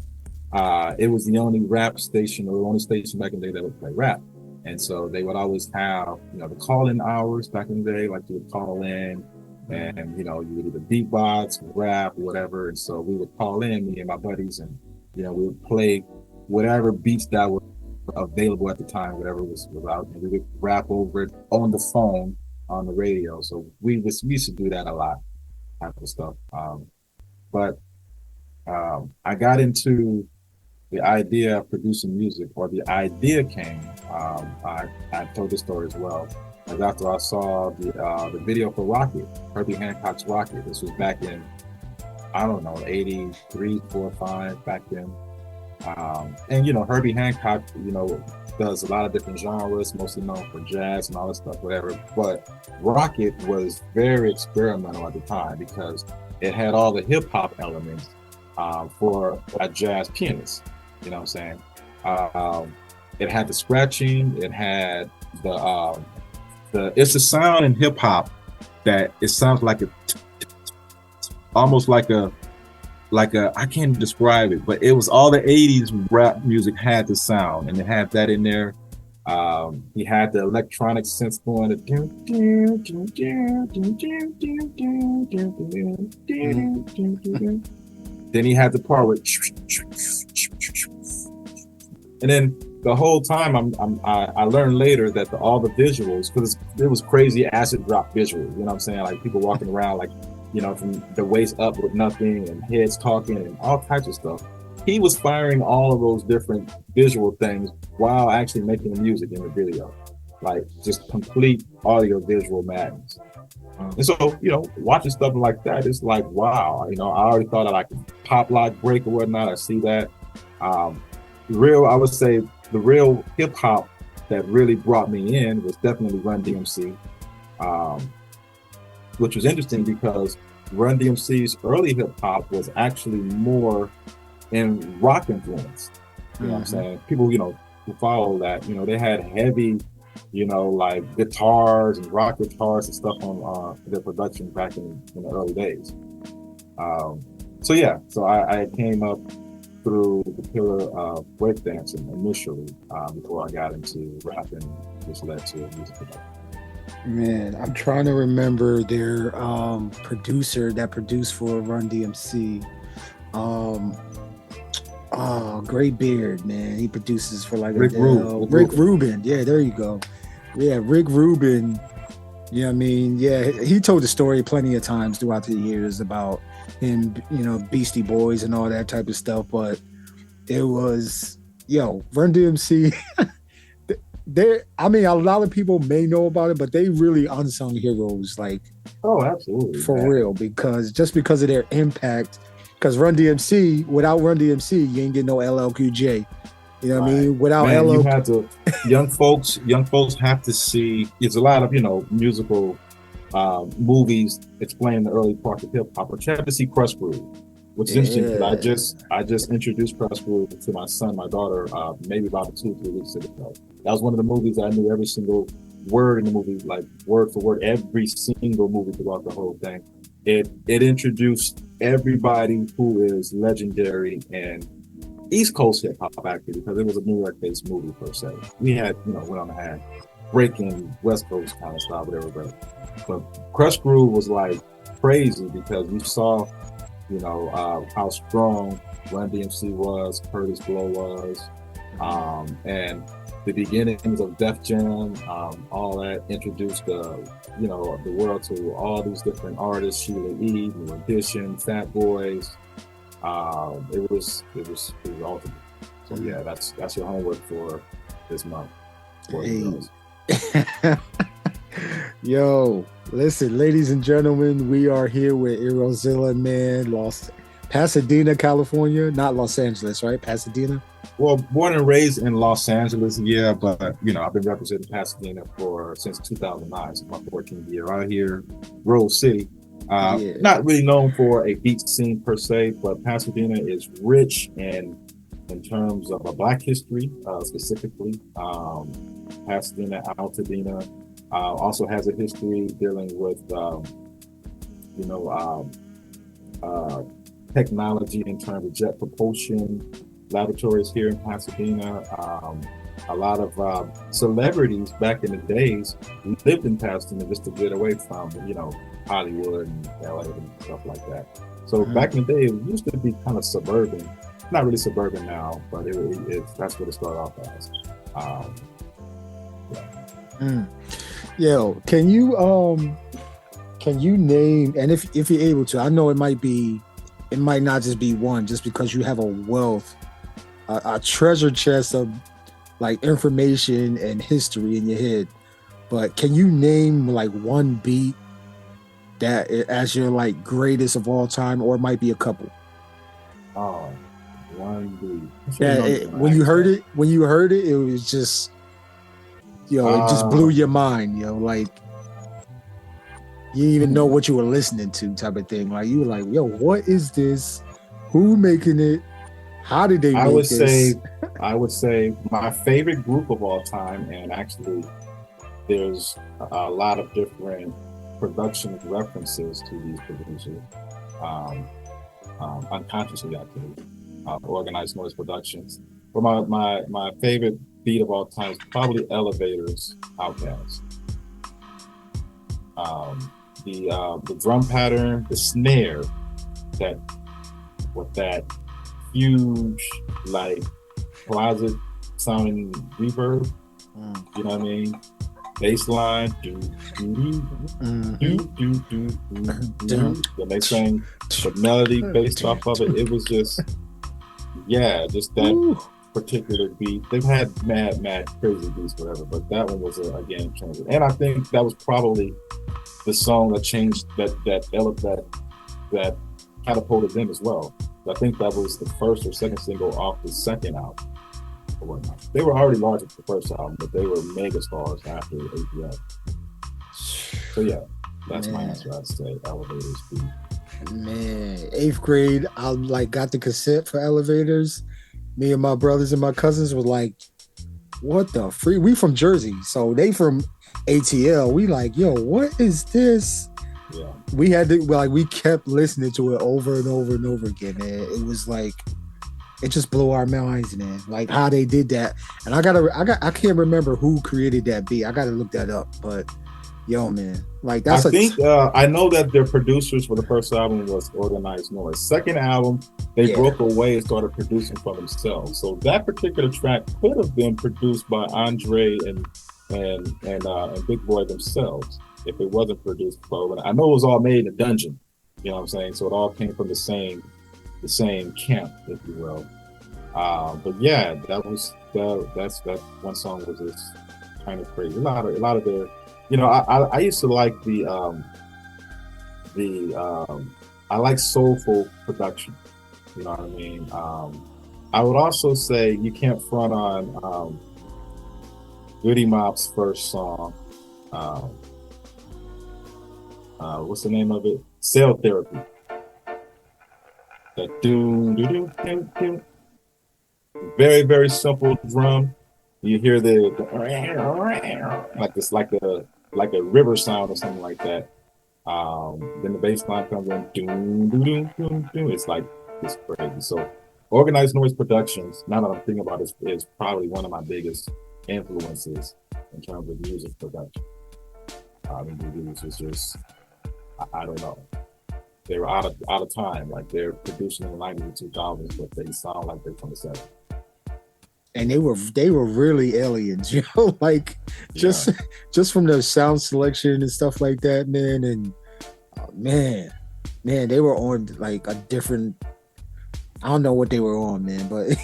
It was the only rap station, or the only station back in the day that would play rap. And so they would always have, the call-in hours back in the day, like you would call in, and you would either beatbox, rap, whatever. And so we would call in, me and my buddies, and we would play whatever beats that were available at the time, whatever was out, and we would rap over it on the phone on the radio. So we used to do that a lot, type of stuff. But I got into the idea of producing music, or the idea came. I told this story as well. As after I saw the video for Rocket, Herbie Hancock's Rocket. This was back in, I don't know, 83, 4, 5, back then. And Herbie Hancock, does a lot of different genres, mostly known for jazz and all this stuff, whatever. But Rocket was very experimental at the time because it had all the hip hop elements for a jazz pianist. You know what I'm saying? It had the scratching, it had it's a sound in hip hop that it sounds like almost like a I can't describe it, but it was all the 80s rap music had the sound, and it had that in there. He had the electronic synths going. Then he had the part with, and then the whole time I learned later that all the visuals, because it was crazy acid drop visuals, you know what I'm saying? Like people walking around like, you know, from the waist up with nothing and heads talking and all types of stuff. He was firing all of those different visual things while actually making the music in the video, like just complete audio visual madness. And so, you know, watching stuff like that, it's like, wow, you know, I already thought I like pop lock break or whatnot. I see that. I would say the real hip hop that really brought me in was definitely Run DMC, which was interesting because Run DMC's early hip hop was actually more in rock influence. You know what I'm saying? People, you know, who follow that, you know, they had heavy, you know, like guitars and rock guitars and stuff on their production back in the early days. So I came up through the pillar of breakdancing initially before I got into rapping, which led to music production. Man, I'm trying to remember their producer that produced for Run DMC. Great beard, man. He produces for like Rick Rubin. Yeah, there you go. Yeah, Rick Rubin. You know what I mean? Yeah, he told the story plenty of times throughout the years about him, you know, Beastie Boys and all that type of stuff. But it was, Run DMC. I mean, a lot of people may know about it, but they really unsung heroes, like, oh, absolutely, for real, because of their impact. Because without Run DMC, you ain't get no LLQJ. You know what I mean? Without LL, you have to. Young folks have to see. There's a lot of musical movies explaining the early part of hip hop, but you have to see Crush Groove, which is interesting because I just introduced Crush Groove to my son, my daughter, maybe about 2 or 3 weeks ago. That was one of the movies I knew every single word in the movie, like word for word, every single movie throughout the whole thing. It introduced everybody who is legendary and East Coast hip hop actually, because it was a New York based movie per se. We had, went on to have breaking West Coast kind of style, whatever. But Crush Groove was like crazy because we saw, how strong Run DMC was, Curtis Blow was, and the beginnings of Def Jam, all that introduced the world to all these different artists, Sheila E., New Edition, Fat Boys. It was ultimate. So yeah, that's your homework for this month. Yo, listen, ladies and gentlemen, we are here with Erozilla, man, Pasadena, California, not Los Angeles, right? Pasadena. Well, born and raised in Los Angeles, yeah, but I've been representing Pasadena since 2009, so my 14th year out here, Rose City. Not really known for a beat scene per se, but Pasadena is rich in terms of a Black history, specifically. Pasadena, Altadena, also has a history dealing with, technology in terms of jet propulsion laboratories here in Pasadena. A lot of celebrities back in the days lived in Pasadena just to get away from, Hollywood and LA and stuff like that. So back in the day, it used to be kind of suburban. Not really suburban now, but that's what it started off as. Yo, can you name, and if you're able to, I know it might not just be one, just because you have a wealth, a treasure chest of like information and history in your head, but can you name like one beat that as your like greatest of all time, or it might be a couple? Oh, one beat. When you heard it, it was just, it just blew your mind, like you didn't even know what you were listening to, type of thing. Like you were like, yo, what is this? Who making it? How did they make this? I would say my favorite group of all time, and actually there's a lot of different production references to these producers, unconsciously actually, Organized Noise Productions. But my favorite beat of all time is probably Elevator's Outkast. The drum pattern, the snare that with that huge, like, closet sounding reverb. You know what I mean? Bass line, when they sang the melody based off of it, it was just that particular beat. They've had mad crazy beats, whatever, but that one was a game changer. And I think that was probably the song that changed that catapulted them as well. I think that was the first or second single off the second album. Or whatnot. They were already large at the first album, but they were mega stars after ATL. So yeah, that's my answer. I'd say Elevators beat. Man, 8th grade, I like got the cassette for Elevators. Me and my brothers and my cousins were like, what the freak? We from Jersey, so they from ATL. We like, yo, what is this? Yeah. We had to we kept listening to it over and over and over again, man. It was like, it just blew our minds, man. Like how they did that. And I can't remember who created that beat. I gotta look that up. But yo, man, like that's I know that their producers for the first album was Organized Noise. Second album, they broke away and started producing for themselves. So that particular track could have been produced by Andre and Big Boy themselves if it wasn't produced for. I know it was all made in a dungeon. You know what I'm saying? So it all came from the same camp, if you will. But yeah, that's that one song was just kind of crazy. A lot of their, you know, I used to like I like soulful production. You know what I mean? I would also say you can't front on Goody Mop's first song. What's the name of it? Cell Therapy. That doom. Very, very simple drum. You hear the like this, like a river sound or something like that. Then the bass line comes in, doom. It's like, it's crazy. So Organized Noise Productions, now that I'm thinking about it, is probably one of my biggest influences in terms of music production. It was just, I don't know. They were out of time. Like they're producing in the 90s and 2000s, but they sound like they're from the 70s. And they were really aliens, you know, like just from their sound selection and stuff like that, man. And man, they were on like a different. I don't know what they were on, man, but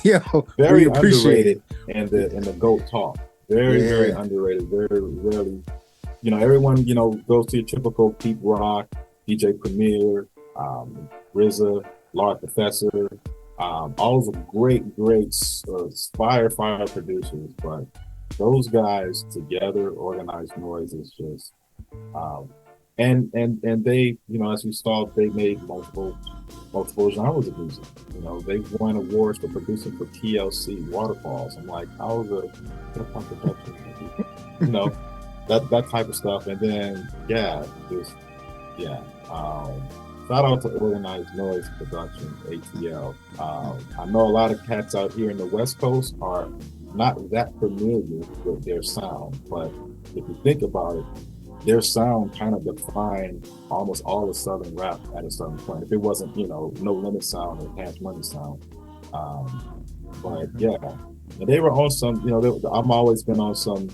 very underrated. And the GOAT talk, very underrated. Very rarely, you know, everyone goes to your typical Pete Rock, DJ Premier, RZA, Large Professor. All those great fire producers, but those guys together, Organized Noise is just, and they, as you saw, they made multiple genres of music. They won awards for producing for TLC, Waterfalls. I'm like, how is a hip hop production? that type of stuff. And then shout out to Organized Noise Productions, ATL. I know a lot of cats out here in the West Coast are not that familiar with their sound, but if you think about it, their sound kind of defined almost all of Southern rap at a certain point. If it wasn't, No Limit sound or Cash Money sound. But yeah, and they were on some, I've always been on some,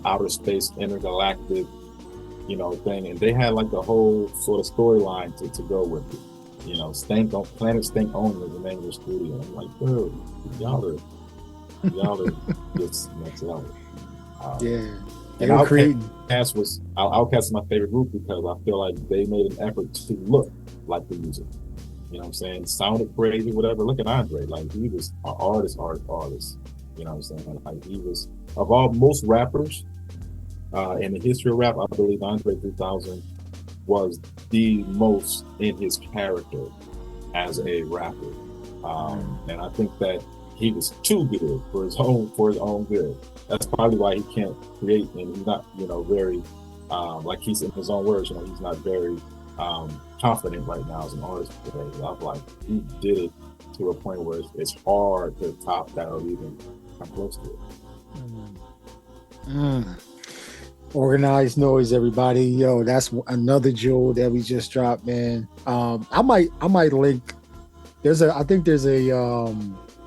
outer space, intergalactic, thing, and they had like the whole sort of storyline to go with it. Planet Stank Owner is the name of the studio. I'm like, dude, y'all are just next level. And Outkast is my favorite group because I feel like they made an effort to look like the music. You know what I'm saying? Sounded crazy, whatever. Look at Andre, like he was an artist. You know what I'm saying? Like he was, of most rappers in the history of rap, I believe Andre 3000 was the most in his character as a rapper. And I think that he was too good for his own good. That's probably why he can't create, and he's not, very, like he's in his own words, he's not very confident right now as an artist today. I'm like, he did it to a point where it's hard to top that or even come close to it. Organized Noise, everybody. Yo, that's another jewel that we just dropped, man. I might link I think there's a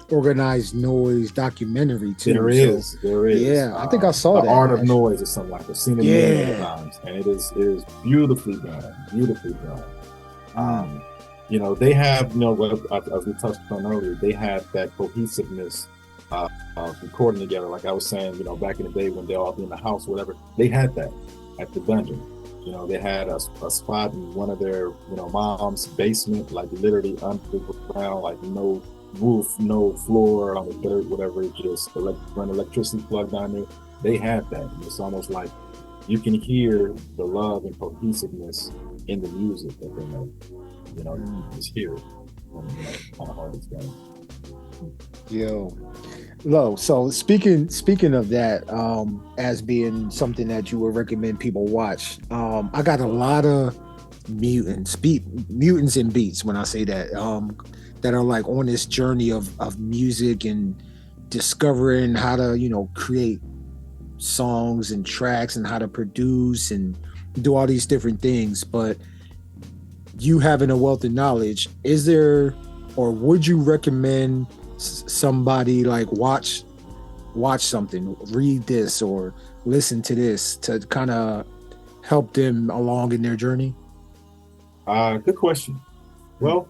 organized noise documentary too. There is. Yeah, I think I saw the that. Art of Noise or something like that. I've seen it many times, and it is beautifully done. Beautifully done. You know, they have, you know, as we touched on earlier, they have that cohesiveness of recording together. Like I was saying, you know, back in the day when they all be in the house, whatever, they had that at the dungeon. You know, they had a spot in one of their, you know, mom's basement, like literally underground, like no roof, no floor on the dirt, whatever, just run electricity plug down there. They had that. And it's almost like you can hear the love and cohesiveness in the music that they make. You know, you just hear it. And, you know, kind of hard it's done. Yo, Lo, so speaking of that, as being something that you would recommend people watch, I got a lot of mutants and beats when I say that, that are like on this journey of music and discovering how to, you know, create songs and tracks and how to produce and do all these different things. But you having a wealth of knowledge, is there, or would you recommend somebody like watch something, read this or listen to this to kind of help them along in their journey? Good question. Well,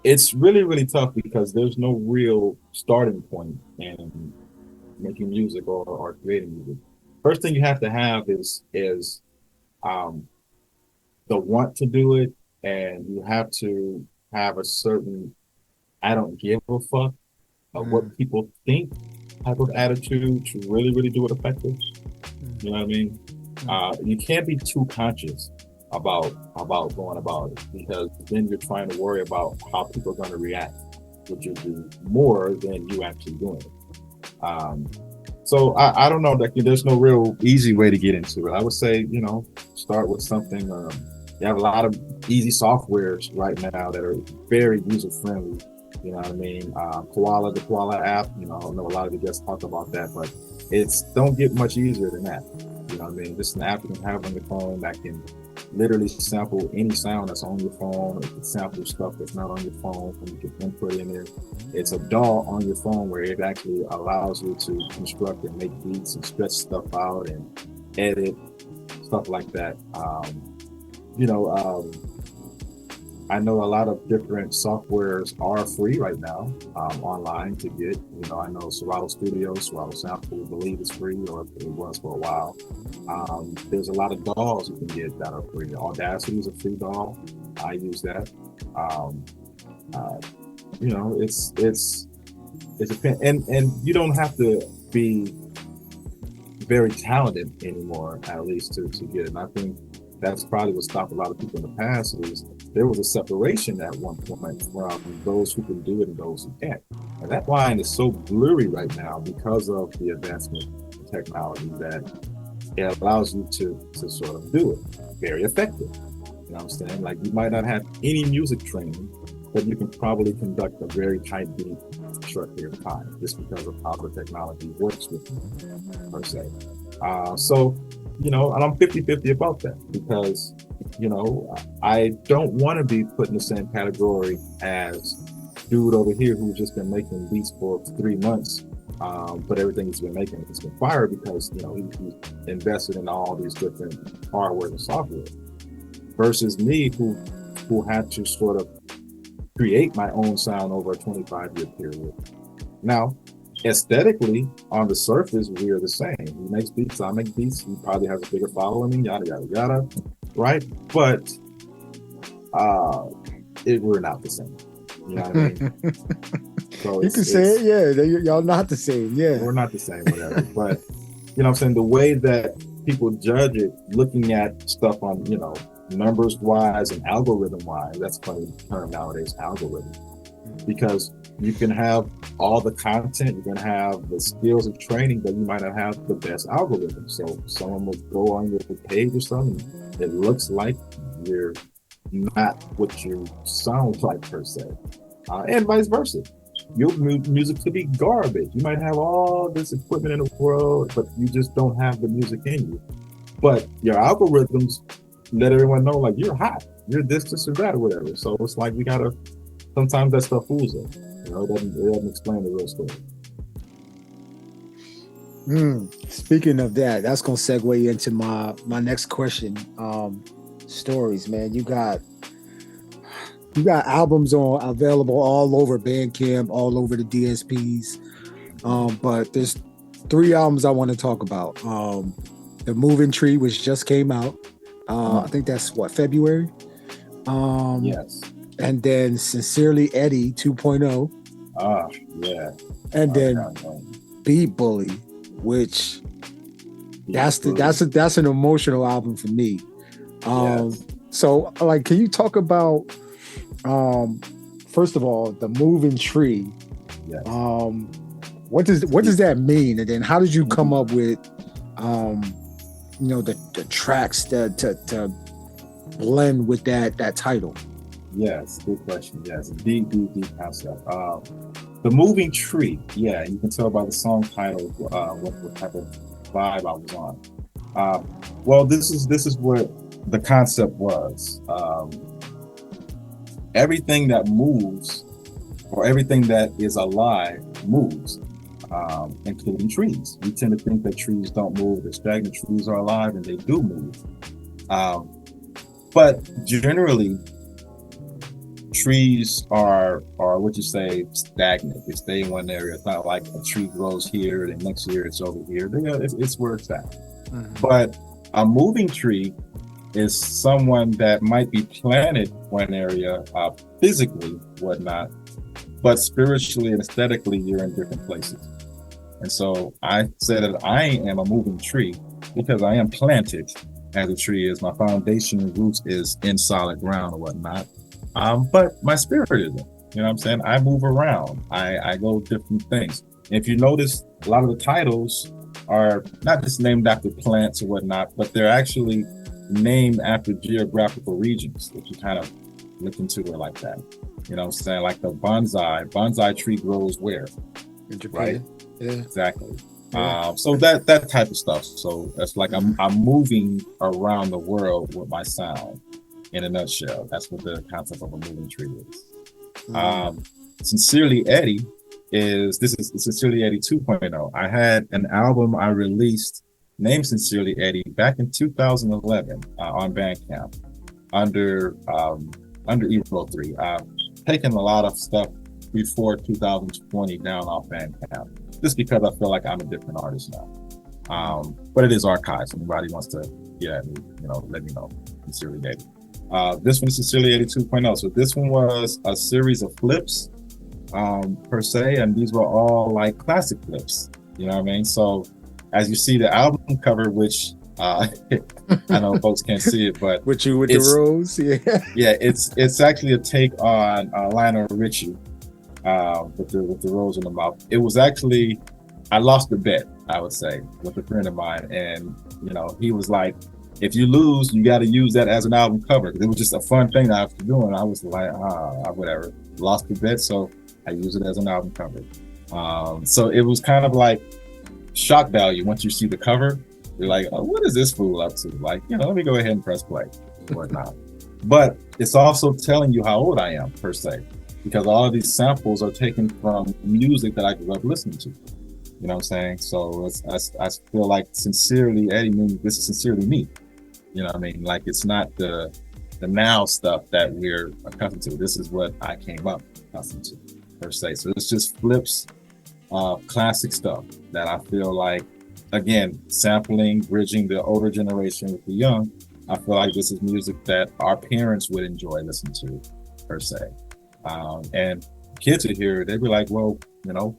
it's really, really tough because there's no real starting point in making music or creating music. First thing you have to have is the want to do it, and you have to have a certain I don't give a fuck of what people think type of attitude to really, really do it effective. You know what I mean? You can't be too conscious about going about it, because then you're trying to worry about how people are going to react, which will do more than you actually doing it. So I don't know, like there's no real easy way to get into it. I would say, you know, start with something. You have a lot of easy softwares right now that are very user friendly. You know what I mean? Koala, the Koala app, you know, I know a lot of you guys talk about that, but it's don't get much easier than that. You know what I mean? Just an app you can have on your phone that can literally sample any sound that's on your phone. It can sample stuff that's not on your phone, and you can input in there. It's a DAW on your phone where it actually allows you to construct and make beats and stretch stuff out and edit, stuff like that. I know a lot of different softwares are free right now online to get. You know, I know Serato Sample, I believe is free, or it was for a while. There's a lot of DAWs you can get that are free. Audacity is a free DAW. I use that. You know, it's and you don't have to be very talented anymore, at least to get it. And I think that's probably what stopped a lot of people in the past is there was a separation at one point from those who can do it and those who can't. And that line is so blurry right now because of the advancement in technology that it allows you to sort of do it very effective. You know what I'm saying? Like you might not have any music training, but you can probably conduct a very tight beat in a short period of time just because of how the technology works with you, per se. So, you know, and I'm 50-50 about that because, you know, I don't want to be put in the same category as dude over here who's just been making beats for 3 months, but everything he's been making has been fire because, you know, he's invested in all these different hardware and software versus me who had to sort of create my own sound over a 25-year period. Now, aesthetically, on the surface, we are the same. He makes beats, I make beats. He probably has a bigger following, yada, yada, yada, right? But we're not the same. You know what I mean? So you can say it, yeah. Y'all not the same, yeah. We're not the same, whatever. But, you know what I'm saying? The way that people judge it, looking at stuff on, you know, numbers-wise and algorithm-wise, that's a funny term nowadays, algorithm. Because you can have all the content, you can have the skills of training, but you might not have the best algorithm. So someone will go on your page or something, it looks like you're not what you sound like per se, and vice versa. Your music could be garbage. You might have all this equipment in the world, but you just don't have the music in you. But your algorithms let everyone know like you're hot. you're this, this, or that, or whatever. So it's like we gotta. Sometimes that stuff fools us. You know, it doesn't explain the real story. Speaking of that, that's gonna segue into my next question. Stories, man. You got albums available all over Bandcamp, all over the DSPs. But there's 3 albums I want to talk about. The Moving Tree, which just came out. I think that's February. Yes. And then Sincerely Eddie 2.0. Yeah. And then Beat Bully, which that's an emotional album for me. Yes. So like, can you talk about first of all the Moving Tree? Yes. What does that mean? And then how did you come up with the tracks to blend with that title? Yes, good question. Yes, deep concept. The Moving Tree. Yeah, you can tell by the song title what type of vibe I was on. Well, this is what the concept was. Everything that moves, or everything that is alive, moves, including trees. We tend to think that trees don't move. They're stagnant. Trees are alive, and they do move. But generally, trees are what you say, stagnant. They stay in one area. It's not like a tree grows here and next year it's over here. It's where it's at. Mm-hmm. But a moving tree is someone that might be planted one area physically, whatnot, but spiritually and aesthetically you're in different places. And so I said that I am a moving tree because I am planted as a tree is. My foundation and roots is in solid ground or whatnot. But my spirit isn't. You know what I'm saying? I move around. I go different things. And if you notice, a lot of the titles are not just named after plants or whatnot, but they're actually named after geographical regions. If you kind of look into it like that. You know what I'm saying? Like the bonsai tree grows where? In Japan. Right? Yeah. Exactly. Yeah. So that type of stuff. So it's like I'm moving around the world with my sound. In a nutshell, that's what the concept of a moving tree is. Sincerely Eddie is Sincerely Eddie 2.0. I had an album I released named Sincerely Eddie back in 2011 on Bandcamp under E+Ro 3. I've taken a lot of stuff before 2020 down off Bandcamp, just because I feel like I'm a different artist now. But it is archived. If anybody wants to get at me, let me know. Sincerely Eddie. This one is Sincerely Eddie 2.0. So this one was a series of flips, per se, and these were all like classic flips. You know what I mean? So as you see the album cover, which I know folks can't see it, but with the rose, yeah, it's actually a take on Lionel Richie with the rose in the mouth. It was actually, I lost a bet, I would say, with a friend of mine, and he was like, if you lose, you got to use that as an album cover. It was just a fun thing that I was doing. I was like, whatever. Lost the bet, so I use it as an album cover. So it was kind of like shock value. Once you see the cover, you're like, oh, what is this fool up to? Like, let me go ahead and press play and whatnot. But it's also telling you how old I am, per se, because all of these samples are taken from music that I grew up listening to. You know what I'm saying? So I feel like Sincerely Eddie means this is sincerely me. You know what I mean? Like, it's not the now stuff that we're accustomed to. This is what I came up accustomed to, per se. So it's just flips of classic stuff that I feel like, again, sampling, bridging the older generation with the young. I feel like this is music that our parents would enjoy listening to, per se. And kids would hear it, they'd be like, well,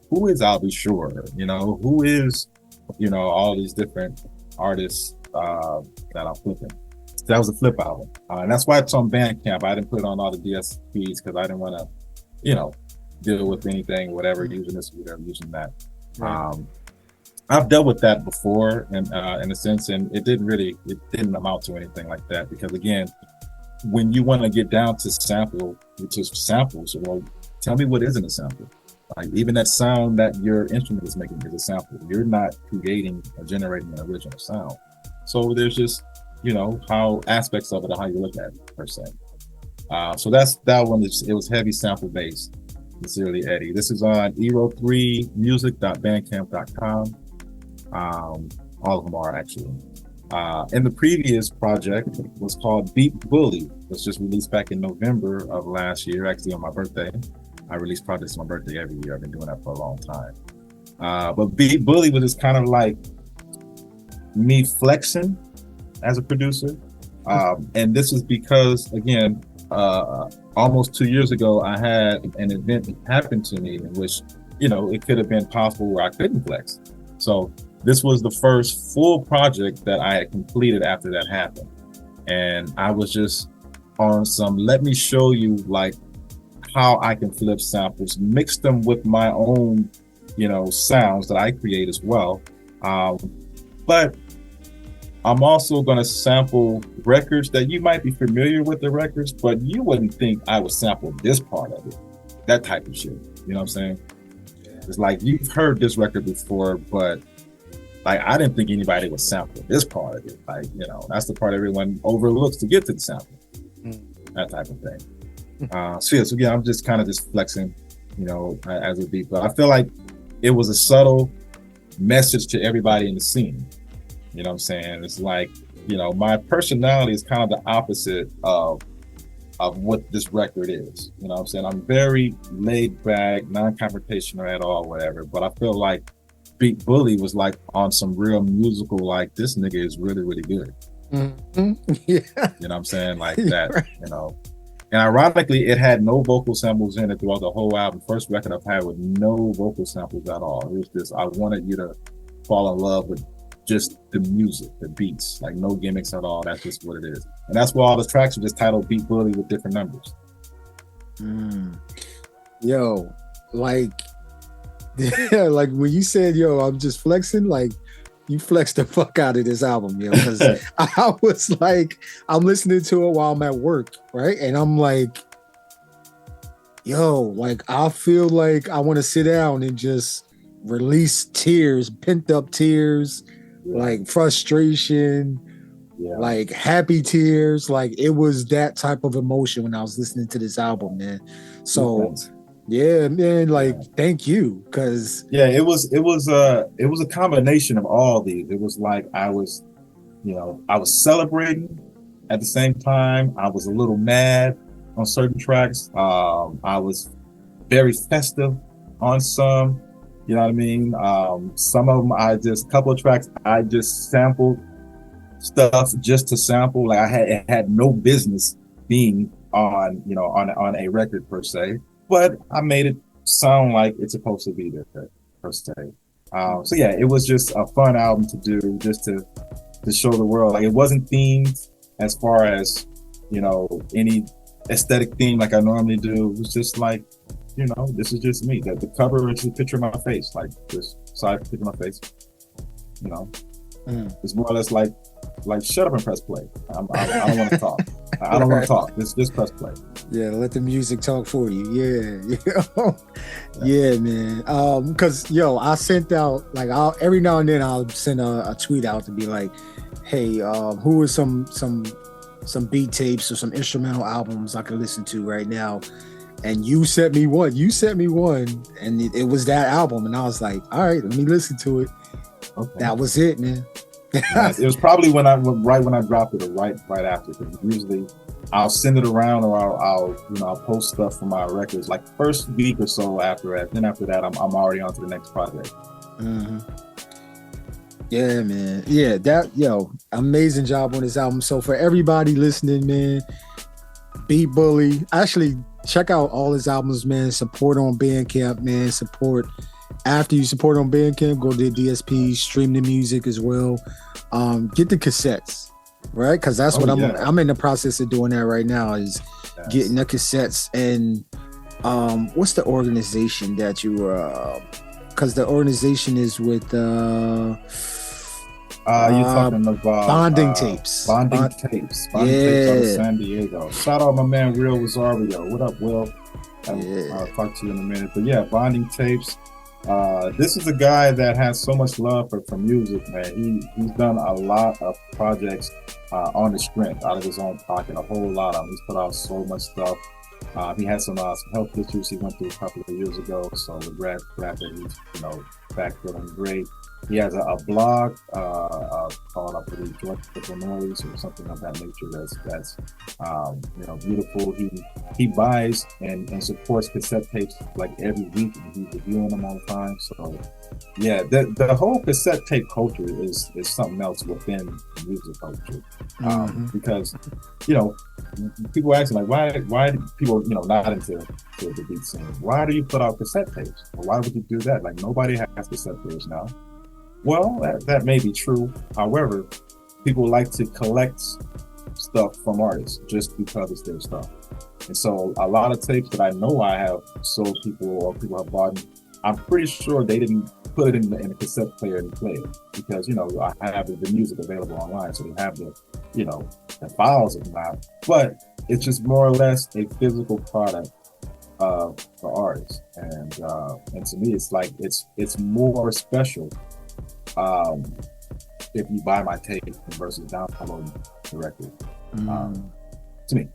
who is I'll Be Sure? Who is, all these different artists that I'm flipping. That was a flip album. And that's why it's on Bandcamp. I didn't put it on all the DSPs because I didn't want to, deal with anything, whatever, using this, whatever, using that. Right. I've dealt with that before, and in a sense, and it didn't amount to anything like that, because again, when you want to get down to samples, well, tell me what isn't a sample. Like, even that sound that your instrument is making is a sample. You're not creating or generating an original sound. So there's just, how aspects of it or how you look at it, per se. So that one. It was heavy sample based. Sincerely, Eddie. This is on E+Ro3music.bandcamp.com. All of them are actually. And the previous project was called Beat Bully. It was just released back in November of last year, actually on my birthday. I release projects on my birthday every year. I've been doing that for a long time. But Beat Bully was just kind of like me flexing as a producer. And this is because, again, almost 2 years ago, I had an event that happened to me in which, it could have been possible where I couldn't flex. So this was the first full project that I had completed after that happened. And I was just on some, let me show you like how I can flip samples, mix them with my own, sounds that I create as well. But I'm also going to sample records that you might be familiar with the records, but you wouldn't think I would sample this part of it, that type of shit. You know what I'm saying? It's like, you've heard this record before, but like, I didn't think anybody would sample this part of it. Like, that's the part everyone overlooks to get to the sample, that type of thing. So yeah, I'm just kind of just flexing, as a beat, but I feel like it was a subtle message to everybody in the scene. You know what I'm saying? It's like, my personality is kind of the opposite of what this record is. You know what I'm saying? I'm very laid back, non-confrontational at all, whatever. But I feel like Beat Bully was like on some real musical, like, this nigga is really, really good. Mm-hmm. Yeah. You know what I'm saying? Like that, right. And ironically, it had no vocal samples in it throughout the whole album. First record I've had with no vocal samples at all. It was just, I wanted you to fall in love with just the music, the beats, like no gimmicks at all. That's just what it is. And that's why all the tracks are just titled Beat Bully with different numbers. Yo, like, like when you said, yo, I'm just flexing, like, you flexed the fuck out of this album, because I was like, I'm listening to it while I'm at work, right? And I'm like, yo, like, I feel like I want to sit down and just release tears, pent up tears, like frustration, like happy tears. Like, it was that type of emotion when I was listening to this album, man. So yeah, man, like, thank you, because it was a combination of all these. It was like I was celebrating at the same time. I was a little mad on certain tracks. I was very festive on some. You know what I mean? Some of them, a couple of tracks, I just sampled stuff just to sample. Like, it had no business being on a record per se, but I made it sound like it's supposed to be there per se. So yeah, it was just a fun album to do, just to show the world. Like, it wasn't themed as far as, any aesthetic theme like I normally do. It was just like, this is just me. The cover is a picture of my face, like this side picture of my face. It's more or less like shut up and press play. I don't want to talk. I don't want to talk. Just press play. Yeah, let the music talk for you. Yeah, man. Because I sent out, like, every now and then I'll send a tweet out to be like, hey, who are some beat tapes or some instrumental albums I can listen to right now? And you sent me one, and it was that album. And I was like, all right, let me listen to it. Okay. That was it, man. It was probably right when I dropped it, or right after. Because usually I'll send it around, or I'll post stuff from my records like first week or so after that. Then after that, I'm already on to the next project. Mm-hmm. Yeah, man. Yeah, amazing job on this album. So for everybody listening, man, Beat Bully. Actually, check out all his albums, man. Support on Bandcamp, man. After you support on Bandcamp, go to the DSP, stream the music as well. Get the cassettes, right? Because that's what I'm in the process of doing that right now, is getting the cassettes. And what's the organization that you because the organization is with you're talking about Bonding Tapes. Bonding Tapes out of San Diego. Shout out my man Will Rosario. What up, Will? I'll talk to you in a minute. But yeah, Bonding Tapes. This is a guy that has so much love for music, man. He's done a lot of projects on the strength, out of his own pocket, a whole lot of them. He's put out so much stuff. He had some health issues he went through a couple of years ago, so we're glad that he's back feeling great. He has a blog called, I believe, Joyful Noise or something of that nature. That's beautiful. He buys and supports cassette tapes like every week, and he's reviewing them all the time. So yeah, the whole cassette tape culture is something else within music culture, because people ask like why do people not into the beat scene? Why do you put out cassette tapes? Or why would you do that? Like nobody has cassette players now. Well, that may be true. However, people like to collect stuff from artists just because it's their stuff. And so a lot of tapes that I know I have sold people or people have bought, I'm pretty sure they didn't put it in a cassette player and play it because, I have the music available online. So they have the files of that. But it's just more or less a physical product for artists. And to me, it's like, it's more special if you buy my tape versus downloading directly. To me.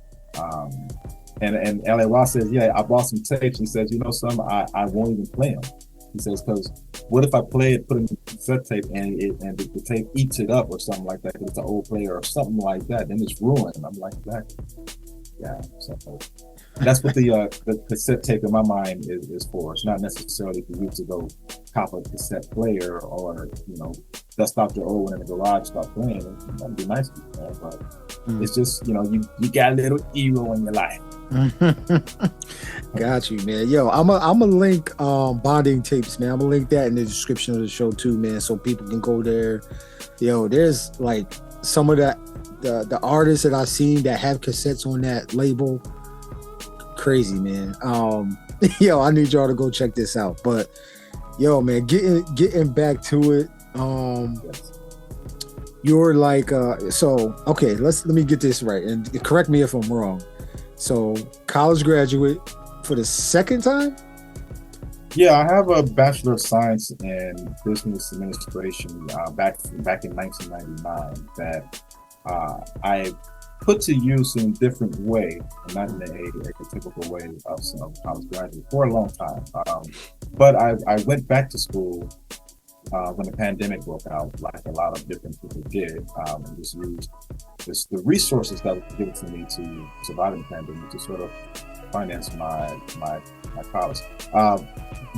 And LA Ross says, yeah, I bought some tapes. He says, some I won't even play them. He says, because what if I play it, put it in the cassette tape, and the tape eats it up or something like that? If it's an old player or something like that, then it's ruined. I'm like, that. Yeah. So that's what the cassette tape in my mind is for. It's not necessarily for you to go cop a cassette player or dust out your old one in the garage, start playing it. That'd be nice to you, but it's just you got a little E+Ro in your life. Got you, man. Yo, I'm a link bonding tapes, man. I'm gonna link that in the description of the show too, man, so people can go there. There's like some of the artists that I've seen that have cassettes on that label. Crazy, man. I need y'all to go check this out. But man, getting back to it. You're like okay, let me get this right and correct me if I'm wrong. So college graduate for the second time? Yeah, I have a Bachelor of Science in Business Administration back in 1999 that I put to use in a different way, not in a typical way of college graduate for a long time. But I went back to school when the pandemic broke out, like a lot of different people did, and just used the resources that were given to me to survive in the pandemic to sort of finance my college.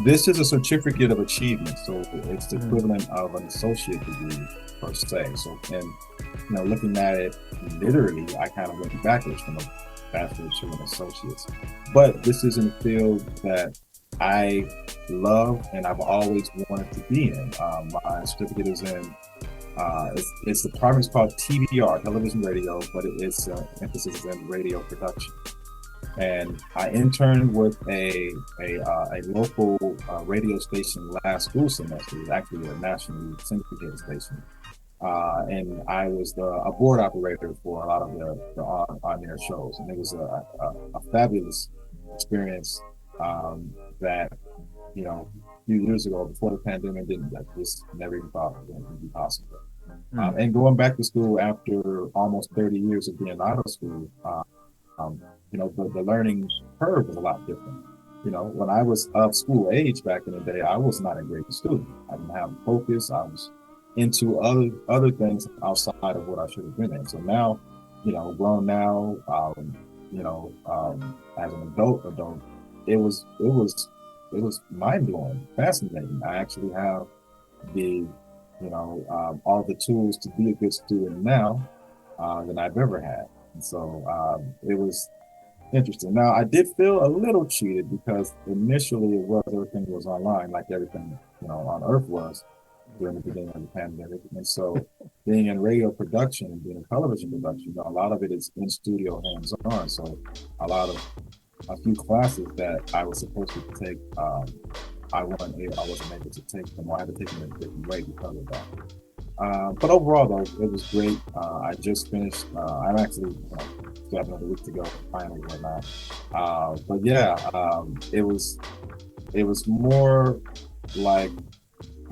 This is a certificate of achievement, so it's the equivalent of an associate degree per se. So, and looking at it literally, I kind of went backwards from a bachelor's to an associate's. But this is in a field that I love and I've always wanted to be in. My certificate is in it's the department is called TBR, television radio, but its emphasis is in radio production. And I interned with a local radio station last school semester. It was actually a nationally syndicated station. And I was a board operator for a lot of the on-air shows. And it was a fabulous experience that, a few years ago, before the pandemic, just never even thought it would be possible. And going back to school after almost 30 years of being out of school, the learning curve was a lot different. When I was of school age back in the day, I was not a great student. I didn't have focus. I was into other things outside of what I should have been in. So now, grown now, as an adult, it was mind-blowing, fascinating. I actually have all the tools to be a good student now than I've ever had. And so it was interesting. Now, I did feel a little cheated because initially everything was online, like everything, on Earth was during the beginning of the pandemic. And so being in radio production and being in television production, a lot of it is in studio hands-on. So a few classes that I was supposed to take, I wasn't able to take them, or I had to take them in a different way because of that. But overall, though, it was great. I just finished. I'm actually still have another week to go, finally, whatnot. But yeah, it was more like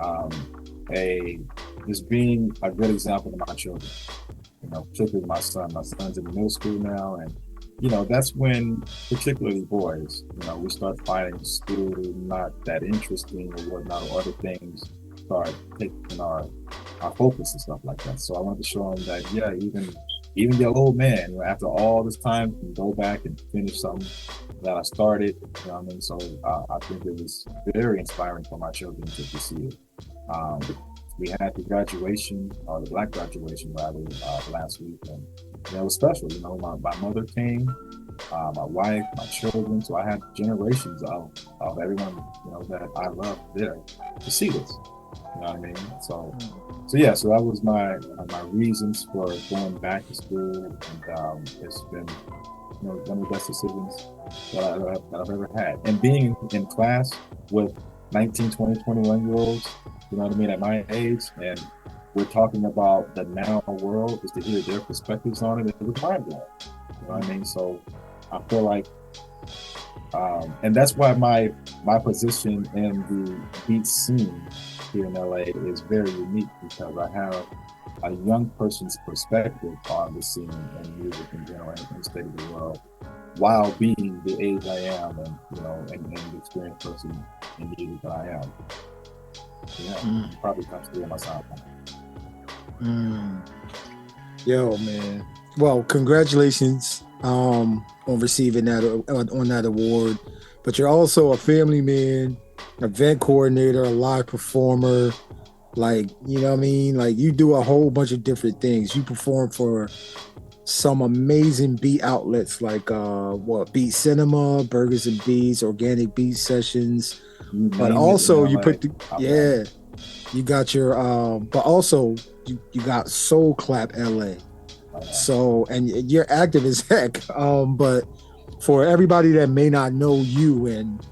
um, just being a good example to my children. You know, particularly my son. My son's in middle school now, and you know that's when, particularly boys, you know, we start finding school not that interesting or whatnot, or other things start taking our focus and stuff like that. So I wanted to show them that even the old man, you know, after all this time, can go back and finish something that I started. You know what I mean? So I think it was very inspiring for my children to see it. We had the graduation, or the black graduation rather, last week, and you know, it was special. You know, my mother came, my wife, my children. So I had generations of everyone, you know, that I love there to see this. You know what I mean? So that was my reasons for going back to school, and it's been, you know, one of the best decisions that I've ever had. And being in class with 19, 20, 21-year-olds, you know what I mean, at my age, and we're talking about the now world, is to hear their perspectives on it. It was mind blowing. You know what I mean? So I feel like, and that's why my position in the beat scene here in LA is very unique, because I have a young person's perspective on the scene and music in general and the state of the world, while being the age I am, and you know, and the experienced person in music that I am. Yeah, probably comes through in my sound. Yo, man. Well, congratulations on receiving that on that award. But you're also a family man, event coordinator, a live performer. Like, you know what I mean? Like, you do a whole bunch of different things. You perform for some amazing beat outlets like Beat Cinema, Burgers and Beats, Organic Beat Sessions. But also you put you got your but also you got Soul Clap LA. So, and you're active as heck. But for everybody that may not know you and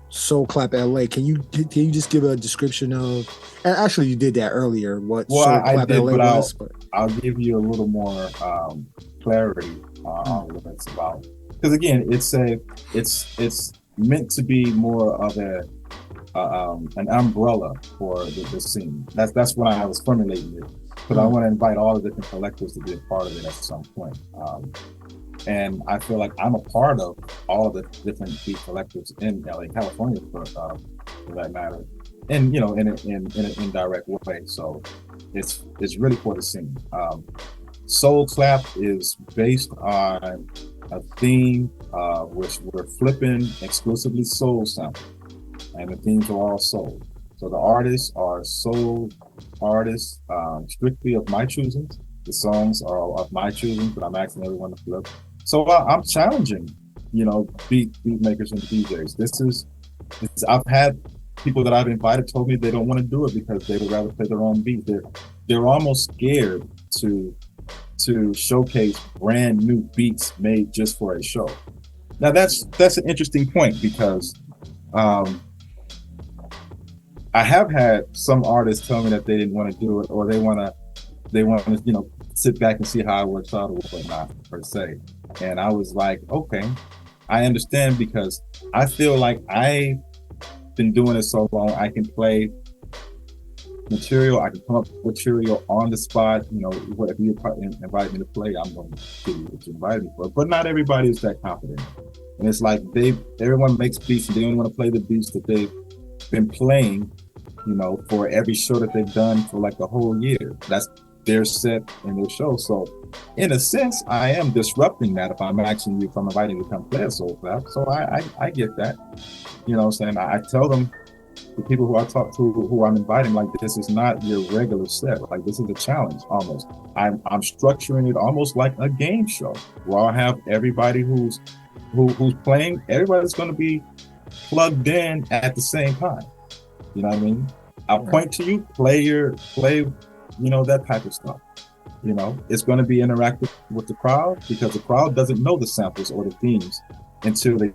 Soul Clap LA, can you just give a description of, and actually you did that earlier, what Soul Clap LA was, but I'll give you a little more clarity on what it's about. Because again, it's meant to be more of an umbrella for the scene. That's when I was formulating it. But I want to invite all the different collectors to be a part of it at some point. And I feel like I'm a part of all of the different beat collectors in LA, California, for that matter. And you know, in an indirect way. So it's really for the scene. Soul Clap is based on a theme which we're flipping exclusively soul samples, and the themes are all soul. So the artists are soul artists, strictly of my choosing. The songs are of my choosing, but I'm asking everyone to flip. So I'm challenging, you know, beat makers and DJs. I've had people that I've invited told me they don't want to do it because they would rather play their own beat. They're almost scared to showcase brand new beats made just for a show. Now that's an interesting point, because I have had some artists tell me that they didn't want to do it, or they want to, you know, sit back and see how it works out or whatnot, per se. And I was like, okay, I understand, because I feel like I've been doing it so long, I can play material, I can come up with material on the spot. You know, if you invite me to play, I'm going to do what you invite me for. But not everybody is that confident. And it's like everyone makes beats, and they only want to play the beats that they've been playing, you know, for every show that they've done for like the whole year. That's their set and their show. So in a sense, I am disrupting that if I'm inviting you to come play a Soul Clap. So I get that. You know what I'm saying? I tell them, the people who I talk to, who I'm inviting, like, this is not your regular set. Like, this is a challenge almost. I'm structuring it almost like a game show, where I'll have everybody who's playing, everybody's going to be plugged in at the same time. You know what I mean? I'll point to you, play, you know, that type of stuff. You know, it's going to be interactive with the crowd, because the crowd doesn't know the samples or the themes until they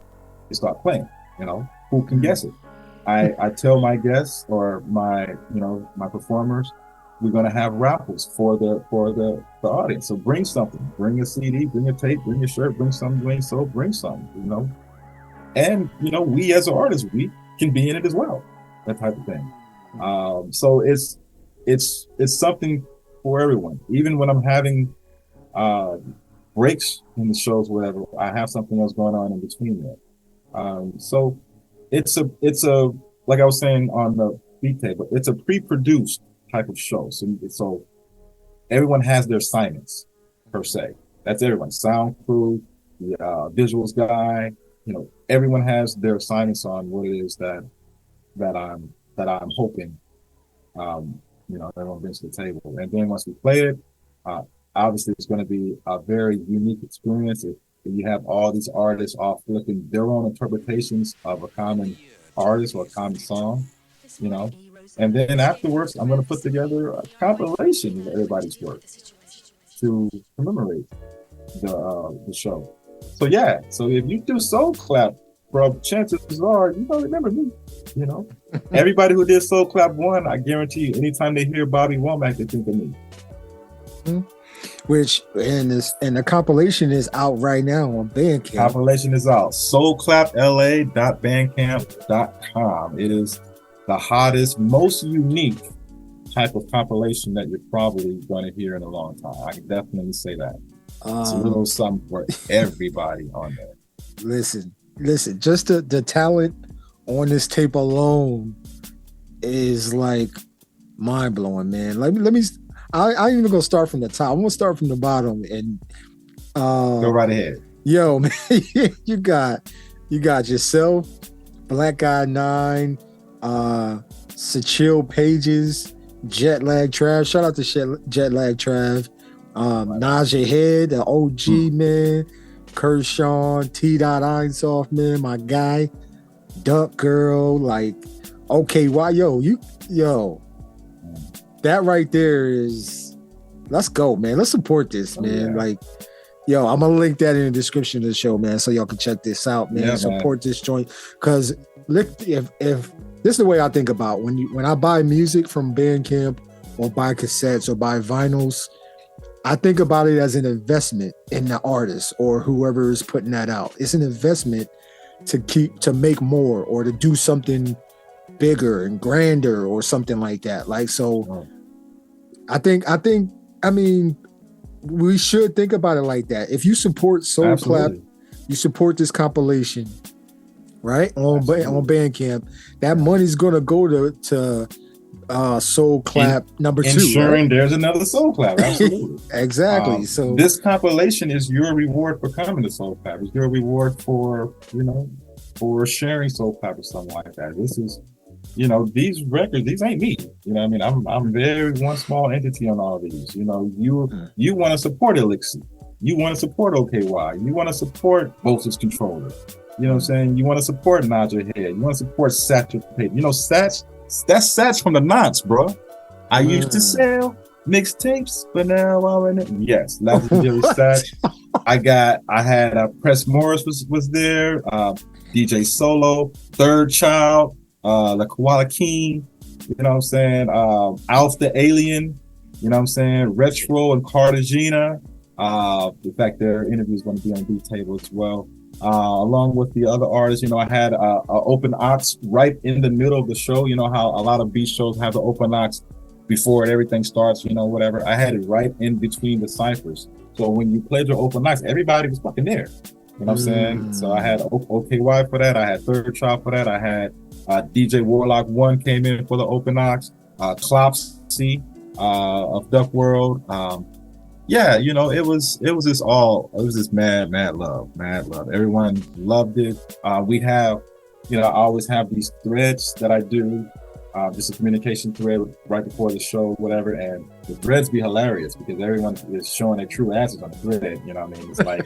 start playing. You know, who can guess it? I tell my guests, or my performers, we're going to have raffles for the audience. So bring something, bring a CD, bring a tape, bring a shirt, bring something, bring something, you know. And, you know, we as artists, we can be in it as well. that type of thing. So it's something for everyone. Even when I'm having breaks in the shows, whatever, I have something else going on in between there. So it's a like I was saying on the beat table, it's a pre-produced type of show. So everyone has their assignments per se. That's everyone. Sound crew, the visuals guy, everyone has their assignments on what it is that I'm hoping everyone brings to the table. And then once we play it, obviously it's going to be a very unique experience if you have all these artists all flipping their own interpretations of a common artist or a common song, And then afterwards, I'm going to put together a compilation of everybody's work to commemorate the show. So yeah, so if you do Soul Clap, bro, chances are you don't remember me. Everybody who did Soul Clap 1, I guarantee you, anytime they hear Bobby Womack, they think of me. Which and the compilation is out right now on Bandcamp. Compilation is out. soulclapla.bandcamp.com. It is the hottest, most unique type of compilation that you're probably going to hear in a long time. I can definitely say that. It's a little something for everybody on there. Listen, just the talent on this tape alone is like mind blowing, man. Let me. I ain't even gonna start from the top. I'm gonna start from the bottom and go right ahead. Yo, man, you got yourself, Black Guy 9, Sachil Pages, Jet Lag Trav. Shout out to Jet Lag Trav. Najee Head, the OG man, Kershaw, T. Einsoft, man, my guy, Duck Girl, like, okay, why, yo, that right there is, let's go, man. Let's support this, man. Yeah. Like, yo, I'm gonna link that in the description of the show, man, so y'all can check this out, man. Support this joint, because if this is the way I think about when I buy music from Bandcamp or buy cassettes or buy vinyls, I think about it as an investment in the artist or whoever is putting that out. It's an investment to make more or to do something bigger and grander or something like that. Like, so I mean, we should think about it like that. If you support Soul Clap, you support this compilation, right? On Bandcamp, that money's gonna go to Soul Clap number 2. Ensuring there's another Soul Clap. Absolutely. Exactly. So this compilation is your reward for coming to Soul Clap. It's your reward for sharing Soul Clap or something like that. This is, these records, these ain't me. I mean? I'm very one small entity on all these. You want to support Elixir. You want to support OKY. You want to support Voltage Controller. You know what I'm saying? You want to support Najee Head. You want to support Satchel Paper. Satch, that's Satch from the Knots, bro. I used to sell mixtapes, but now I'm in it. Yes, legendary Satch. I had Press Morris was there, DJ Solo, Third Child, the Koala King, you know what I'm saying? Alf the Alien, you know what I'm saying? Retro and Cartagena. In fact, their interview is going to be on Beat Table as well. Along with the other artists, I had a open ox right in the middle of the show. You know how a lot of beat shows have the open ox before everything starts, whatever. I had it right in between the ciphers. So when you played your open ox, everybody was fucking there. You know what I'm saying? So I had OKY for that. I had Third Child for that. I had DJ Warlock 1 came in for the open ox. Clopsy of Duck World. It was just mad love. Everyone loved it. We have, I always have these threads that I do, just a communication thread right before the show, whatever. And the threads be hilarious because everyone is showing their true answers on the thread. You know what I mean? It's like,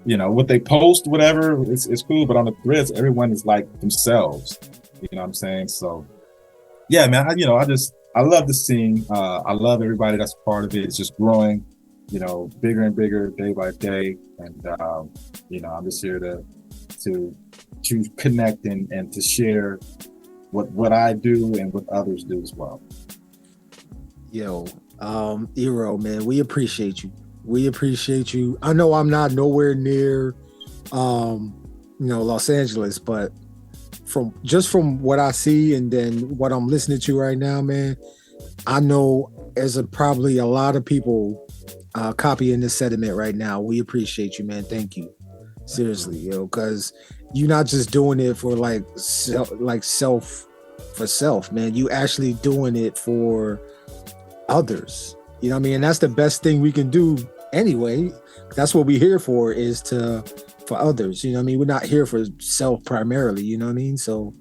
what they post, whatever, it's cool. But on the threads, everyone is like themselves. You know what I'm saying? So, yeah, man, I love the scene. I love everybody that's part of it. It's just growing, bigger and bigger day by day. And, I'm just here to connect and to share what I do and what others do as well. Yo, E+Ro, man, we appreciate you. I know I'm not nowhere near, Los Angeles, but from what I see and then what I'm listening to right now, man, I know there's probably a lot of people copying this sentiment right now. We appreciate you, man. Thank you. Seriously, because you're not just doing it for self for self, man. You actually doing it for others. You know what I mean? And that's the best thing we can do anyway. That's what we're here for, is for others. You know what I mean? We're not here for self primarily, you know what I mean? So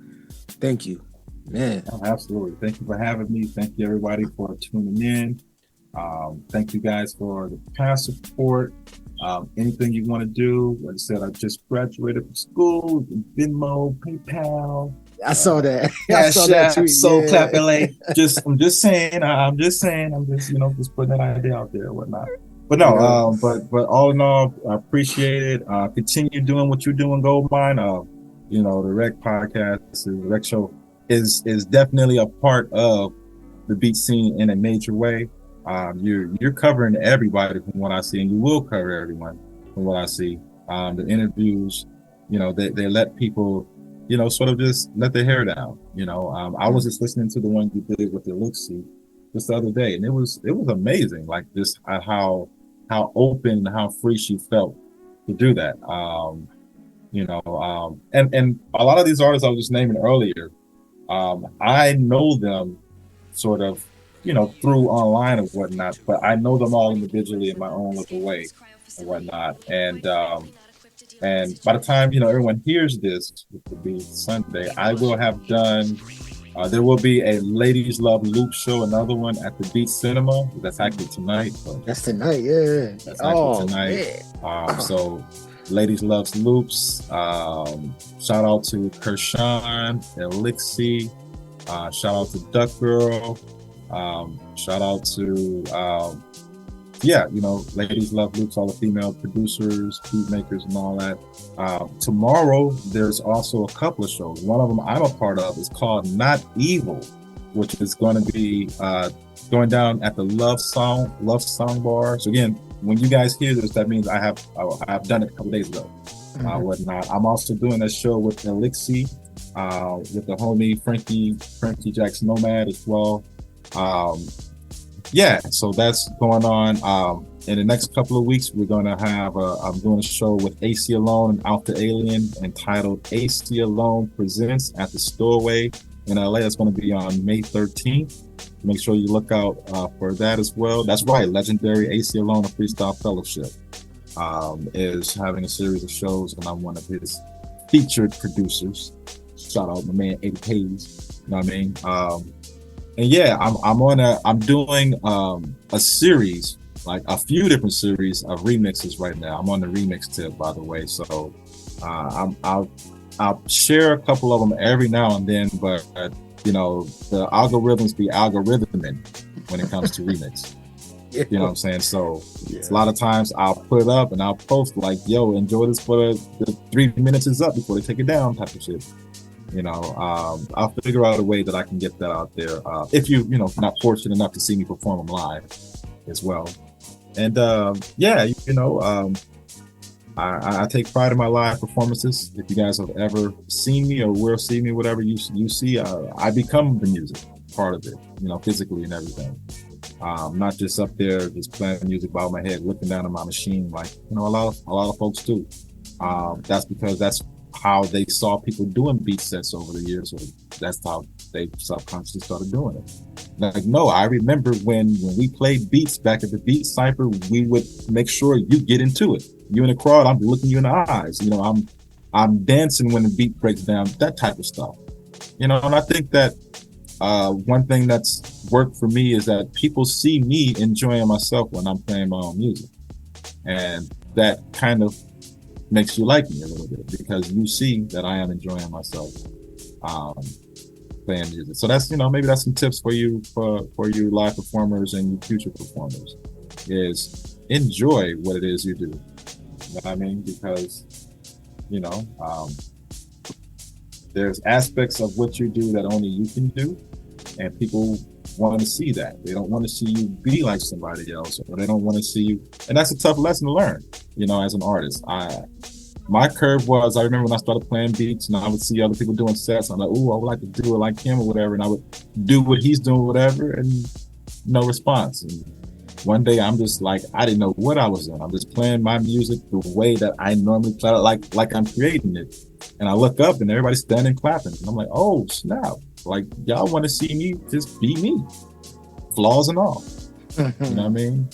thank you, man. Oh, absolutely. Thank you for having me. Thank you everybody for tuning in. Thank you guys for the past support. Anything you want to do, like I said, I just graduated from school, Venmo, PayPal. I saw that. I saw that tweet. Soul Clap LA. I'm just saying, just putting that idea out there and whatnot. But no, but all in all, I appreciate it. Continue doing what you're doing, Goldmine. The Rec podcast, the Rec show is definitely a part of the beat scene in a major way. You're covering everybody from what I see, and you will cover everyone from what I see. The interviews, they let people, sort of just let their hair down. I was just listening to the one you did with the Luxie just the other day, and it was amazing, like just how open and how free she felt to do that. And a lot of these artists I was just naming earlier, I know them sort of, through online and whatnot, but I know them all individually in my own little way and whatnot. And by the time, everyone hears this, which will be Sunday, I will have done, there will be a Ladies Love Loop show, another one at the Beat Cinema. That's actually tonight. That's tonight, yeah. That's actually tonight. So Ladies Loves Loops. Shout out to Kershawn, Elixir. Shout out to Duck Girl. Shout out to Ladies Love Loops, all the female producers, Beatmakers, and all that. Tomorrow there's also a couple of shows. One of them I'm a part of is called Not Evil, which is going to be going down at the Love Song Bar. So again, when you guys hear this, that means I have done it a couple days ago. Whatnot. I'm also doing a show with Elixir, with the homie Frankie Jackson Nomad as well. So that's going on. In the next couple of weeks, we're going to have I'm doing a show with AC Alone and ATLients entitled AC Alone Presents at the Stowaway in LA. It's going to be on May 13th. Make sure you look out for that as well. That's right, legendary AC Alone, a Freestyle Fellowship, is having a series of shows, and I'm one of his featured producers. Shout out my man Eddie Hayes. You know what I mean? I'm doing a series, like a few different series of remixes right now. I'm on the remix tip, by the way. So I'll share a couple of them every now and then, but the algorithms be algorithming when it comes to remix. You know what I'm saying? So a lot of times I'll put it up and I'll post like, yo, enjoy this for the 3 minutes is up before they take it down type of shit. I'll figure out a way that I can get that out there. If you're not fortunate enough to see me perform them live as well. And I take pride in my live performances. If you guys have ever seen me or will see me, whatever you see, I become the music part of it, physically and everything. Not just up there just playing music by my head, looking down at my machine like a lot of folks do. That's because that's how they saw people doing beat sets over the years, or that's how they subconsciously started doing it. Like, no, I remember when we played beats back at the Beat Cypher, we would make sure you get into it. You in the crowd, I'm looking you in the eyes. I'm dancing when the beat breaks down, that type of stuff. And I think that one thing that's worked for me is that people see me enjoying myself when I'm playing my own music. And that kind of makes you like me a little bit because you see that I am enjoying myself playing music. So that's, maybe that's some tips for you, for you live performers and you future performers, is enjoy what it is you do. You know what I mean? Because, there's aspects of what you do that only you can do, and people want to see that. They don't want to see you be like somebody else, or they don't want to see you. And that's a tough lesson to learn, as an artist. my curve was, I remember when I started playing beats and I would see other people doing sets. I'm like, ooh, I would like to do it like him or whatever. And I would do what he's doing, whatever, and no response. And one day I'm just like, I didn't know what I was doing. I'm just playing my music the way that I normally play it, like I'm creating it. And I look up and everybody's standing clapping. And I'm like, oh, snap. Like, y'all want to see me just be me, flaws and all. You know what I mean?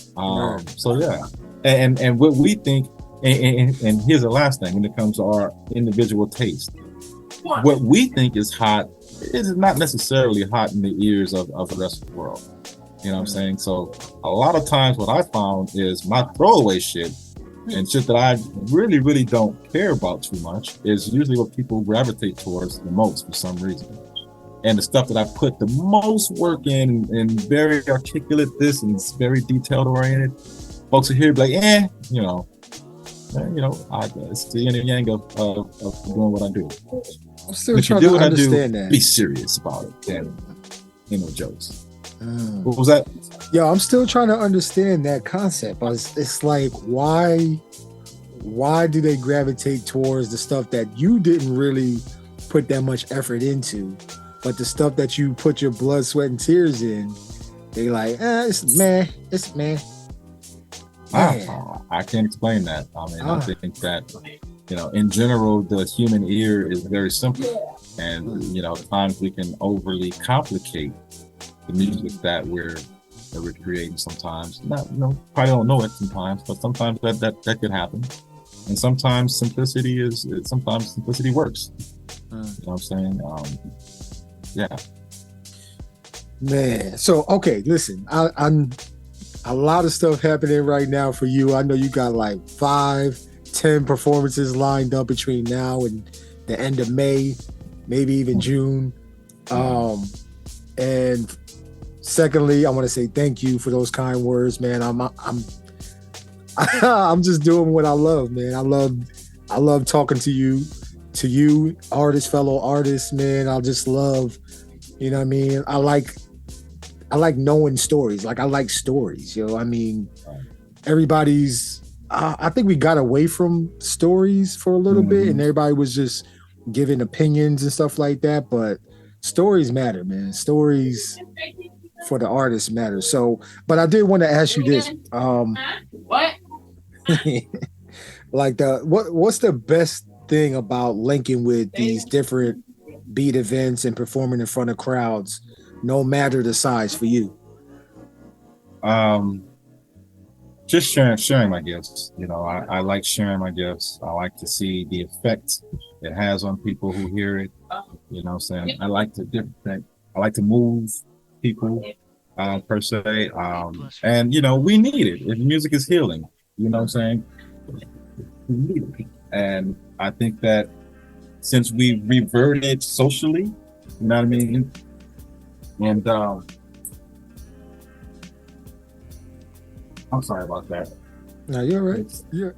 So yeah. And what we think, and here's the last thing when it comes to our individual taste. What we think is hot is not necessarily hot in the ears of the rest of the world. You know what I'm saying? So a lot of times what I found is my throwaway shit and shit that I really, really don't care about too much is usually what people gravitate towards the most for some reason. And the stuff that I put the most work in and very articulate this and it's very detailed oriented, folks are here be like, it's the yin and yang of doing what I do. I'm still trying to understand that. Be serious about it, and no jokes. What was that? Yo, I'm still trying to understand that concept. It's like, why do they gravitate towards the stuff that you didn't really put that much effort into, but the stuff that you put your blood, sweat, and tears in, they like, it's meh. I can't explain that. I mean, I think that, in general, the human ear is very simple. And, at times we can overly complicate the music that we're creating sometimes. Probably don't know it sometimes, but sometimes that could happen. And sometimes simplicity works. You know what I'm saying? Yeah. Man, so, okay, listen, I'm a lot of stuff happening right now for you. I know you got like 5-10 performances lined up between now and the end of May, maybe even June. And secondly, I want to say thank you for those kind words, man. I'm just doing what I love, man. I love talking to you, fellow artists, man. I just love, you know what I mean? I like knowing stories. Like, I like stories, I mean, everybody's, I think we got away from stories for a little bit and everybody was just giving opinions and stuff like that. But stories matter, man. Stories for the artists matter. So, but I did want to ask you this. What? Like, what's the best thing about linking with these different beat events and performing in front of crowds, no matter the size for you? Just sharing my gifts. I like sharing my gifts. I like to see the effect it has on people who hear it. You know what I'm saying? I like to move people per se. And we need it. If music is healing, you know what I'm saying? We need it. And I think that since we reverted socially, you know what I mean? And I'm sorry about that. No, you're right. Yeah.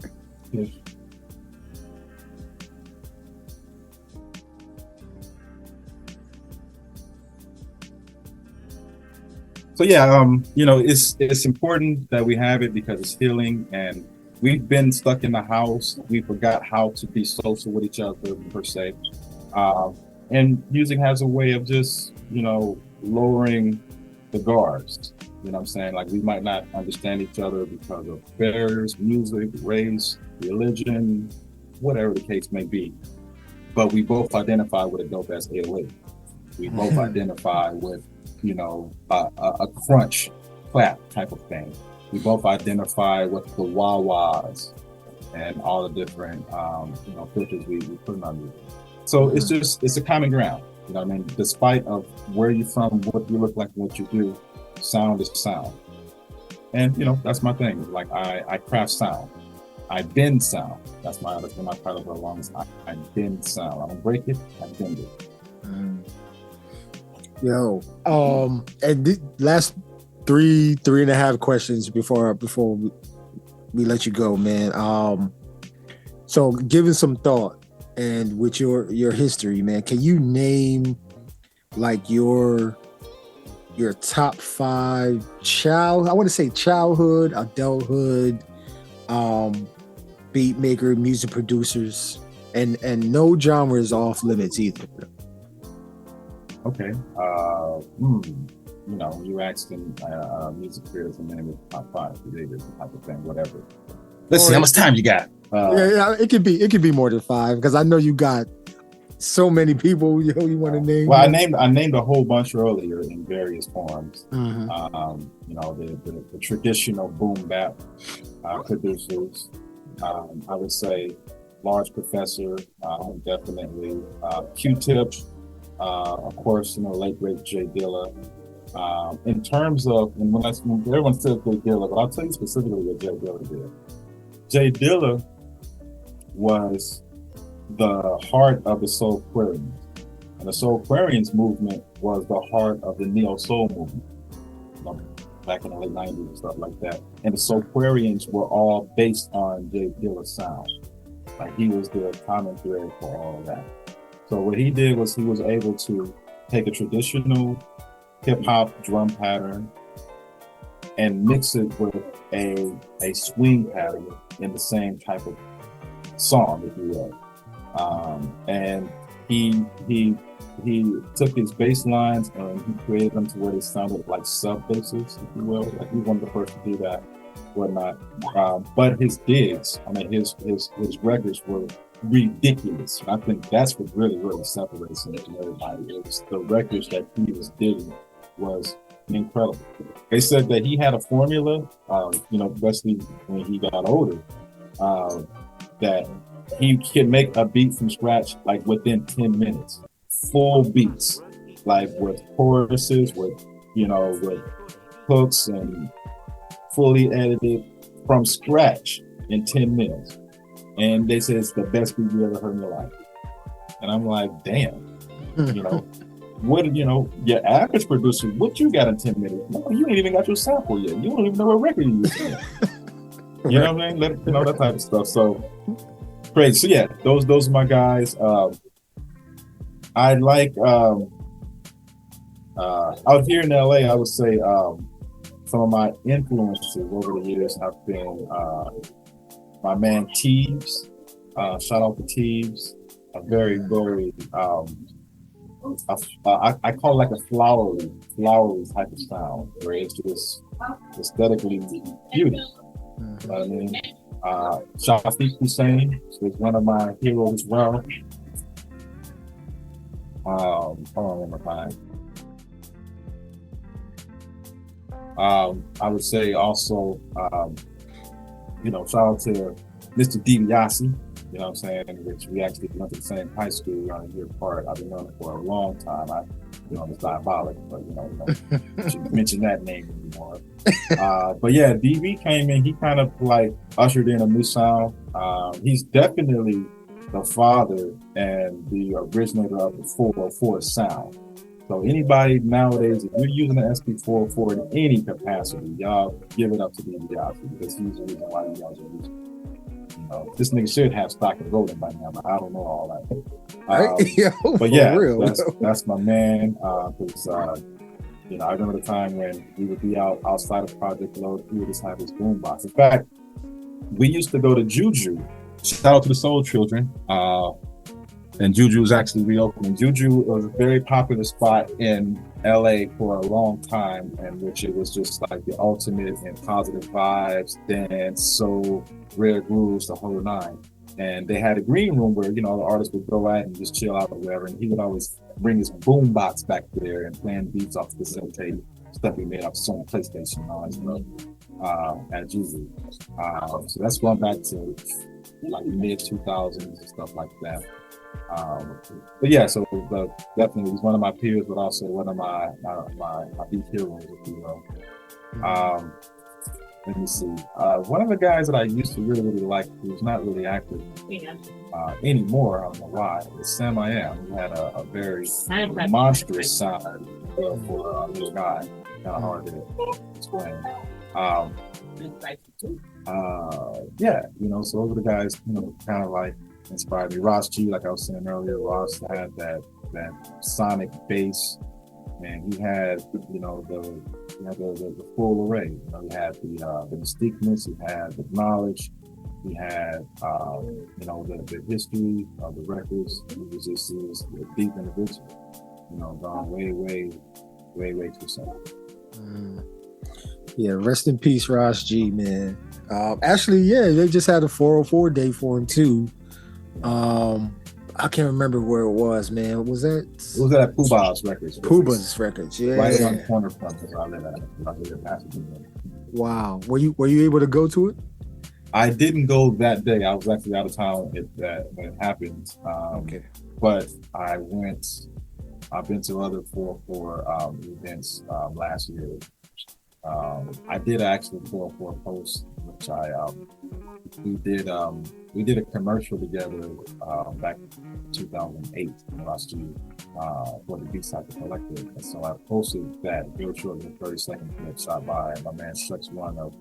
So yeah, it's important that we have it because it's healing, and we've been stuck in the house. We forgot how to be social with each other per se. And music has a way of just, lowering the guards. You know what I'm saying? Like, we might not understand each other because of barriers, music, race, religion, whatever the case may be. But we both identify with a dope ass 808. We both identify with, a crunch clap type of thing. We both identify with the wah-wahs and all the different, filters we put in our music. So it's a common ground. You know what I mean? Despite of where you're from, what you look like, what you do, sound is sound. And, that's my thing. Like, I craft sound. I bend sound. That's been my title for the longest. I bend sound. I don't break it, I bend it. Yo, and the last three and a half questions before we let you go, man. So giving some thought, and with your history, man, can you name like your top 5 childhood, adulthood, beat maker, music producers, and no genre is off limits either. Okay. You know, you asked them music creators and then with top 5 creators, type of thing, whatever. Let's see how much time you got. Yeah, it could be more than 5 because I know you got so many people you want to name. Well, I named a whole bunch earlier in various forms. Mm-hmm. You know, the traditional boom bap producers. I would say Large Professor, definitely Q-Tip, of course, you know, late great Jay Dilla. In terms of, and when everyone says Jay Dilla, but I'll tell you specifically what Jay Dilla did. Jay Dilla was the heart of the Soulquarians. And the Soulquarians movement was the heart of the Neo-Soul movement, you know, back in the late 90s and stuff like that. And the Soulquarians were all based on Jay Dilla's sound. Like, he was the common thread for all of that. So what he did was he was able to take a traditional hip-hop drum pattern and mix it with a swing pattern in the same type of song, if you will. And he took his bass lines and he created them to where they sounded like sub basses, if you will. Like, he was one of the first to do that, whatnot. But his digs, I mean, his records were ridiculous. And I think that's what really separates him from everybody. It was the records that he was digging was incredible. They said that he had a formula, you know, especially when he got older, that he can make a beat from scratch like within 10 minutes, full beats, like with choruses, with, you know, with hooks and fully edited from scratch in 10 minutes. And they say it's the best beat you ever heard in your life. And I'm like, damn, you know, what, you know, your average producer, what you got in 10 minutes? No, you ain't even got your sample yet. You don't even know what record you using. You know what I mean? You know, that type of stuff. So crazy. So yeah, those are my guys. I like out here in LA, I would say some of my influences over the years have been my man Teebs. Shout out to Teebs. A very I call it like a flowery type of sound, where it's just aesthetically beautiful. You know what I mean? Shafiq Hussein is one of my heroes as well. Hold on one more time. I would say also, you know, shout out to Mr. DIBIA E, you know what I'm saying, which we actually went to the same high school around a year apart. I've been known it for a long time. You know, it's diabolic, but you know, shouldn't mention that name anymore. But yeah, DB came in, he kind of like ushered in a new sound. He's definitely the father and the originator of the 404 sound. So anybody nowadays, if you're using an SP404 in any capacity, y'all give it up to DB E, because he's the reason why you guys are using it. You know, this nigga should have stock of Roland by now, but I don't know all that. But yeah, that's my man. Because you know, I remember the time when we would be outside of Project Load, he would just have his boombox. In fact, we used to go to Juju. Shout out to the Soul Children. And Juju is actually reopening. Juju was a very popular spot in LA for a long time, and which it was just like the ultimate in positive vibes, dance, soul, rare grooves, the whole nine. And they had a green room where, you know, the artists would go out and just chill out or whatever. And he would always bring his boom box back there and playing beats off the facilitate stuff he made off Sony PlayStation and all that stuff at Juju. So that's going back to like mid 2000s and stuff like that. But yeah, so definitely he's one of my peers, but also one of my beat heroes, if you will. Let me see. One of the guys that I used to really like, who's not really active anymore, I don't know why, is SAMIYAM. He had a very monstrous sound for a little guy. Kind of hard to explain. Yeah, you know, so those are the guys, you know, kind of like inspired me. Ross G, like I was saying earlier, Ross had that sonic bass, and he had, you know, the full array. You know, he had the mystiqueness, he had the knowledge, We had, you know, the history of the records. He was just a deep individual, you know, gone way too soon. Yeah, rest in peace, Ross G, man. Actually, yeah, they just had a 404 day for him too. I can't remember where it was, man. Was that? It was at Puba's Records. Records, yeah. Right on the corner from where I live at. I live in Pasadena. Wow. Were you able to go to it? I didn't go that day. I was actually out of town when it happened. Okay. But I went. I've been to other 404 events last year. I did actually 404 post, which we did a commercial together back in 2008 last year for the Cypher Collective. And so I posted that real short, 30-second clip shot by my man Shucks One of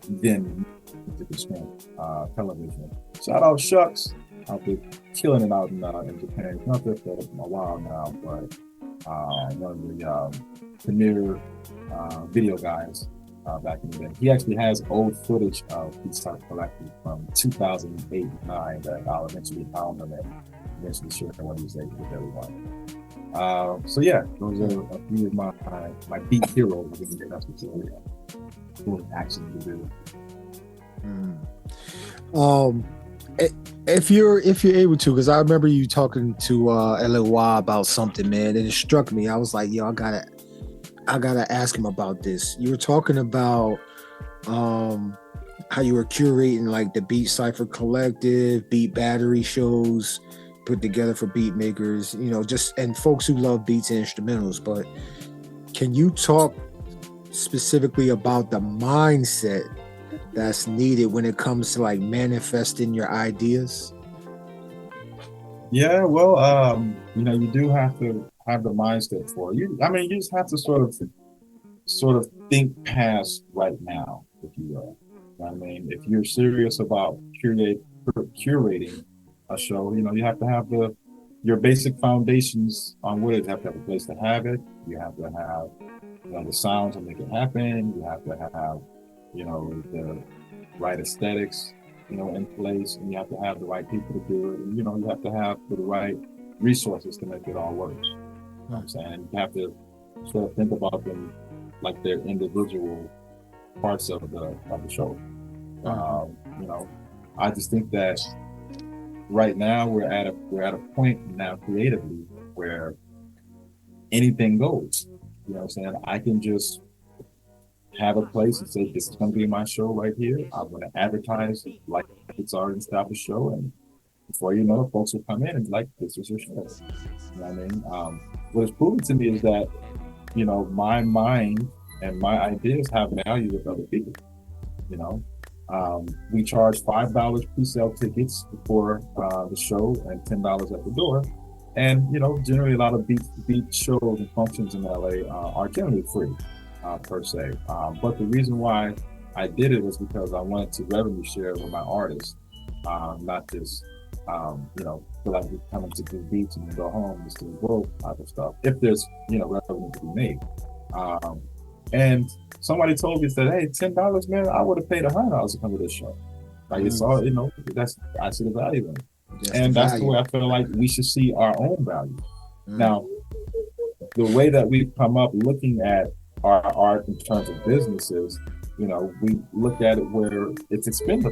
then television. Shout out Shucks. I've been killing it out in Japan. Not there for a while now, but one of the premier video guys back in the day. He actually has old footage of the Cypher Collective from 2008-9 that I'll eventually found them and eventually share one of these days with everyone. So yeah, those are a few of my beat heroes. That's what action to do. If you're able to, because I remember you talking to LOY about something, man, and it struck me. I was like, yo, I gotta ask him about this. You were talking about how you were curating like the Beat Cypher Collective, Beat Battery shows put together for Beatmakers, you know, just and folks who love beats and instrumentals. But can you talk specifically about the mindset that's needed when it comes to like manifesting your ideas? Yeah, well, you know, you do have to have the mindset for it. You just have to sort of think past right now, if you will. I mean, if you're serious about curating a show, you know, you have to have your basic foundations on what it is. You have to have a place to have it. You have to have, you know, the sound to make it happen. You have to have, you know, the right aesthetics, you know, in place, and you have to have the right people to do it. And, you know, you have to have the right resources to make it all work. You know what I'm saying? You have to sort of think about them like they're individual parts of the show. You know, I just think that right now we're at a point now creatively where anything goes. You know what I'm saying? I can just have a place and say, this is going to be my show right here. I'm going to advertise like it's already established show. And before you know it, folks will come in and like, this is your show. You know what I mean? What is proven to me is that, you know, my mind and my ideas have value with other people. You know, we charge $5 pre-sale tickets for the show and $10 at the door. And, you know, generally a lot of beat shows and functions in LA are generally free. Per se, but the reason why I did it was because I wanted to revenue share with my artists, not just you know, feel like we come to do beats and then go home and just do world type of stuff. If there's, you know, revenue to be made, and somebody told me, said, hey, $10, man, I would have paid $100 to come to this show. Like it's all, you know, I see the value in it, and that's the way I feel like we should see our own value. Now, the way that we've come up looking at our art in terms of businesses, you know, we look at it where it's expendable.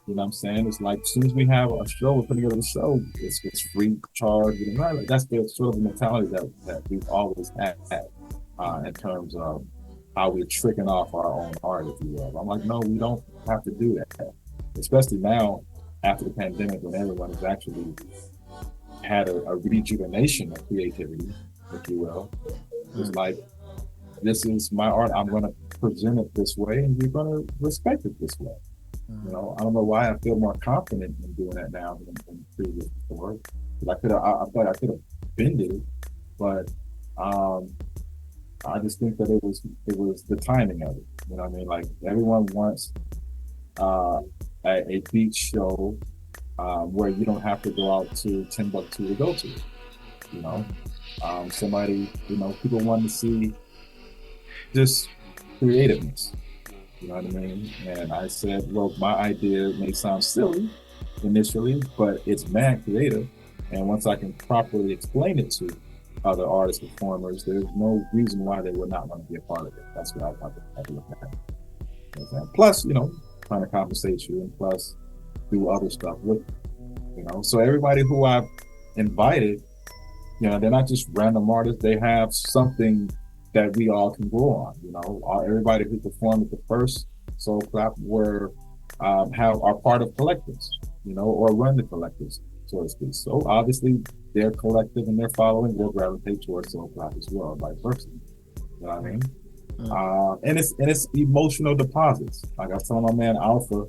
You know what I'm saying? It's like as soon as we have a show, we're putting together a show, it's free charge. You know, that's the sort of mentality that we've always had in terms of how we're tricking off our own art, if you will. I'm like, no, we don't have to do that. Especially now after the pandemic, when everyone has actually had a rejuvenation of creativity, if you will. It's like, this is my art. I'm going to present it this way, and you're going to respect it this way. You know, I don't know why I feel more confident in doing that now than previous before. I thought I could have been it, but I just think that it was the timing of it. You know what I mean? Like everyone wants a beach show where you don't have to go out to Timbuktu to go to it. You know, somebody, you know, people want to see just creativeness. You know what I mean? And I said, well, my idea may sound silly initially, but it's mad creative. And once I can properly explain it to other artists, performers, there's no reason why they would not want to be a part of it. That's what I have to look at. You know what I'm saying? Plus, trying to compensate you, and plus do other stuff with you. So everybody who I've invited, they're not just random artists. They have something that we all can grow on. Everybody who performed at the first Soul Clap are part of collectives, or run the collectives, so to speak. So obviously their collective and their following will gravitate towards Soul Clap as well, vice versa. You know what I mean? And it's emotional deposits. Like I was telling my man Alpha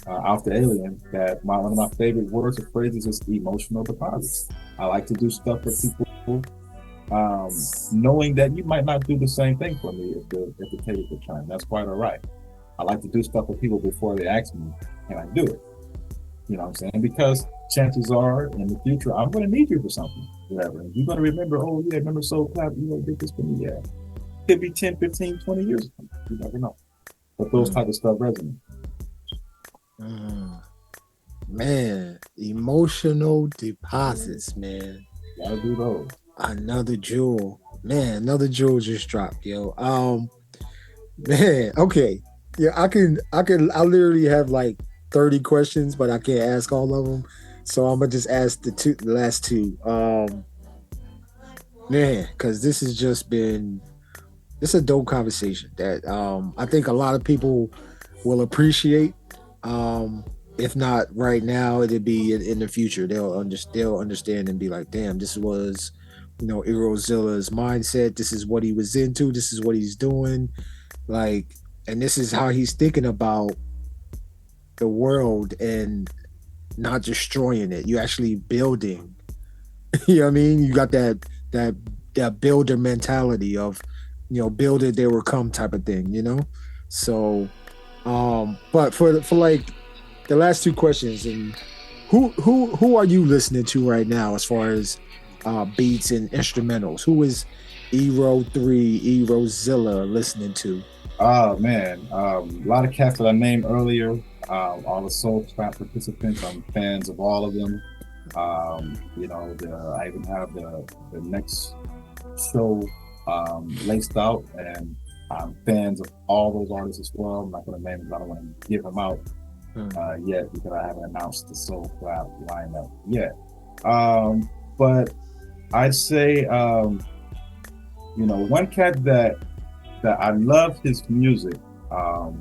Alien, that one of my favorite words or phrases is emotional deposits. I like to do stuff for people, knowing that you might not do the same thing for me if the table could turn. That's quite all right. I like to do stuff for people before they ask me, can I do it? You know what I'm saying? Because chances are in the future, I'm going to need you for something, whatever. And you're going to remember, oh yeah, remember Soul Clap, did this for me, yeah. Could be 10, 15, 20 years from now. You never know. But those type of stuff resonate. Man, emotional deposits, man. Gotta do those. Another jewel. Man, another jewel just dropped, yo. Man, okay. Yeah, I literally have like 30 questions, but I can't ask all of them. So I'm gonna just ask the last two. Man, because this has just been a dope conversation that I think a lot of people will appreciate. If not right now, it'll be in the future. They'll understand and be like, damn, this was, Erozilla's mindset. This is what he was into. This is what he's doing. Like, and this is how he's thinking about the world and not destroying it. You actually building. You know what I mean? You got that builder mentality of, build it, they will come type of thing, So, but for like the last two questions, and who are you listening to right now as far as beats and instrumentals? Who is E+Ro3, Erozilla listening to? Oh man, a lot of cats that I named earlier, all the Soul Clap participants, I'm fans of all of them. I even have the next show laced out, and I'm fans of all those artists as well. I'm not going to name them, I don't want to give them out yet because I haven't announced the Soul Clap lineup yet. But I'd say, one cat that I love his music. But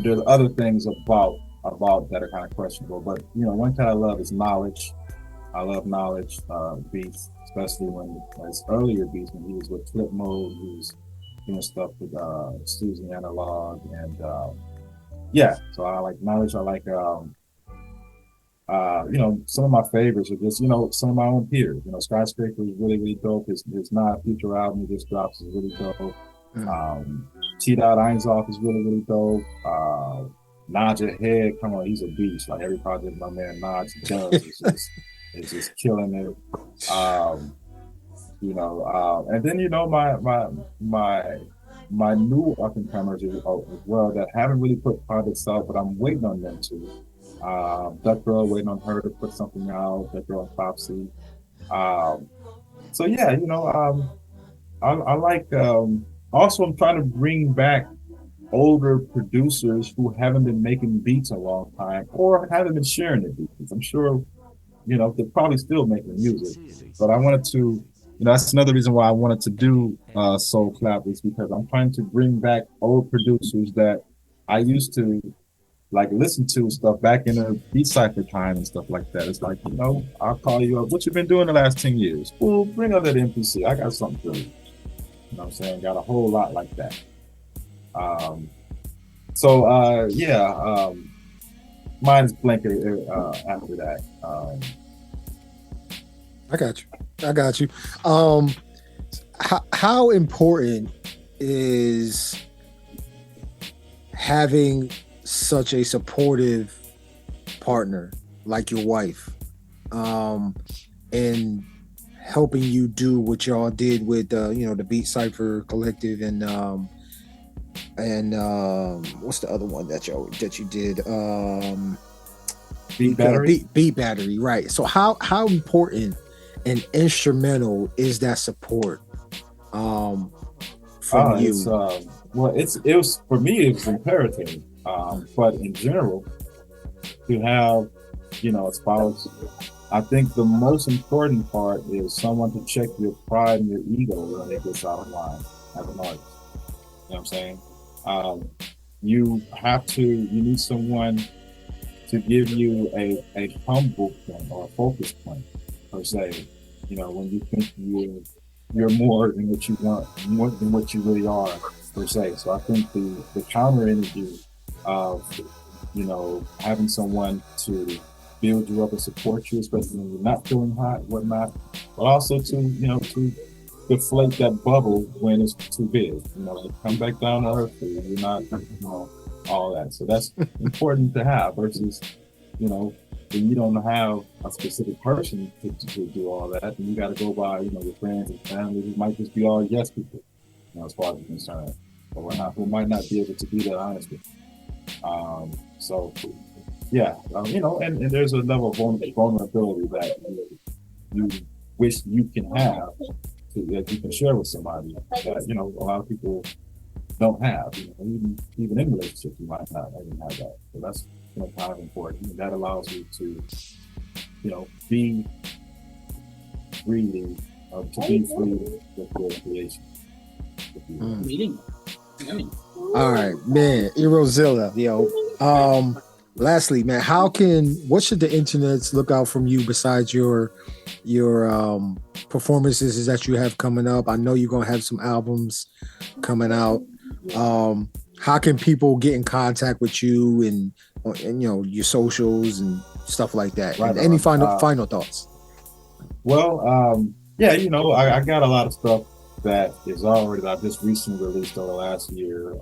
there's other things about that are kind of questionable. But one cat I love is Knowledge. I love Knowledge beats, especially when his earlier beats when he was with Flip Mode. He was doing stuff with Susan Analog, and so I like Knowledge. I like some of my favorites are just some of my own peers. Skyscraper is really, really dope. His Not Future album he just drops is really dope. T-Dot Einzoff is really, really dope. Naj Head, come on, he's a beast. Like every project my man Naj does is just killing it. And then my new up and comers as well that haven't really put projects out, but I'm waiting on them to. Duck Girl, waiting on her to put something out. Duck Girl and Popsy. I like. Also, I'm trying to bring back older producers who haven't been making beats a long time or haven't been sharing their beats. I'm sure, they're probably still making music, but I wanted to, that's another reason why I wanted to do Soul Clap, is because I'm trying to bring back old producers that I used to like listen to stuff back in the beat Cypher time and stuff like that. It's like, I'll call you up. What you been doing the last 10 years? Well, bring up that MPC. I got something for you. You know what I'm saying? Got a whole lot like that. Mine's blanket after that. I got you. How important is having such a supportive partner like your wife, and helping you do what y'all did with the Beat Cypher collective, and and what's the other one that you did? Beat Battery. Beat Battery, right? So how important and instrumental is that support from you? It was for me. It was imperative, but in general, to have, as far as, I think the most important part is someone to check your pride and your ego when it gets out of line as an artist. You know what I'm saying? You need someone to give you a humble point or a focus point, per se. When you think you're more than what you want, more than what you really are, per se. So I think the counter energy of, having someone to build you up and support you, especially when you're not feeling hot, whatnot, but also to deflate that bubble when it's too big. Come back down to earth. You're not, all that. So that's important to have versus, when you don't have a specific person to do all that, and you got to go by, your friends and family who might just be all yes people, as far as you're concerned, or whatnot, who might not be able to be that honest with you. So, yeah, and there's a level of vulnerability that you wish you can have, that you can share with somebody that, a lot of people don't have. Even in relationships, you might not even have that. So that's kind of important. And that allows you to, be free, to be free with your creation. All right, man, Erozilla, lastly, man, what should the internets look out from you besides your performances that you have coming up? I know you're gonna have some albums coming out. How can people get in contact with you and your socials and stuff like that? Right, and any final thoughts? Well, yeah, I got a lot of stuff that is already that I just recently released over the last year,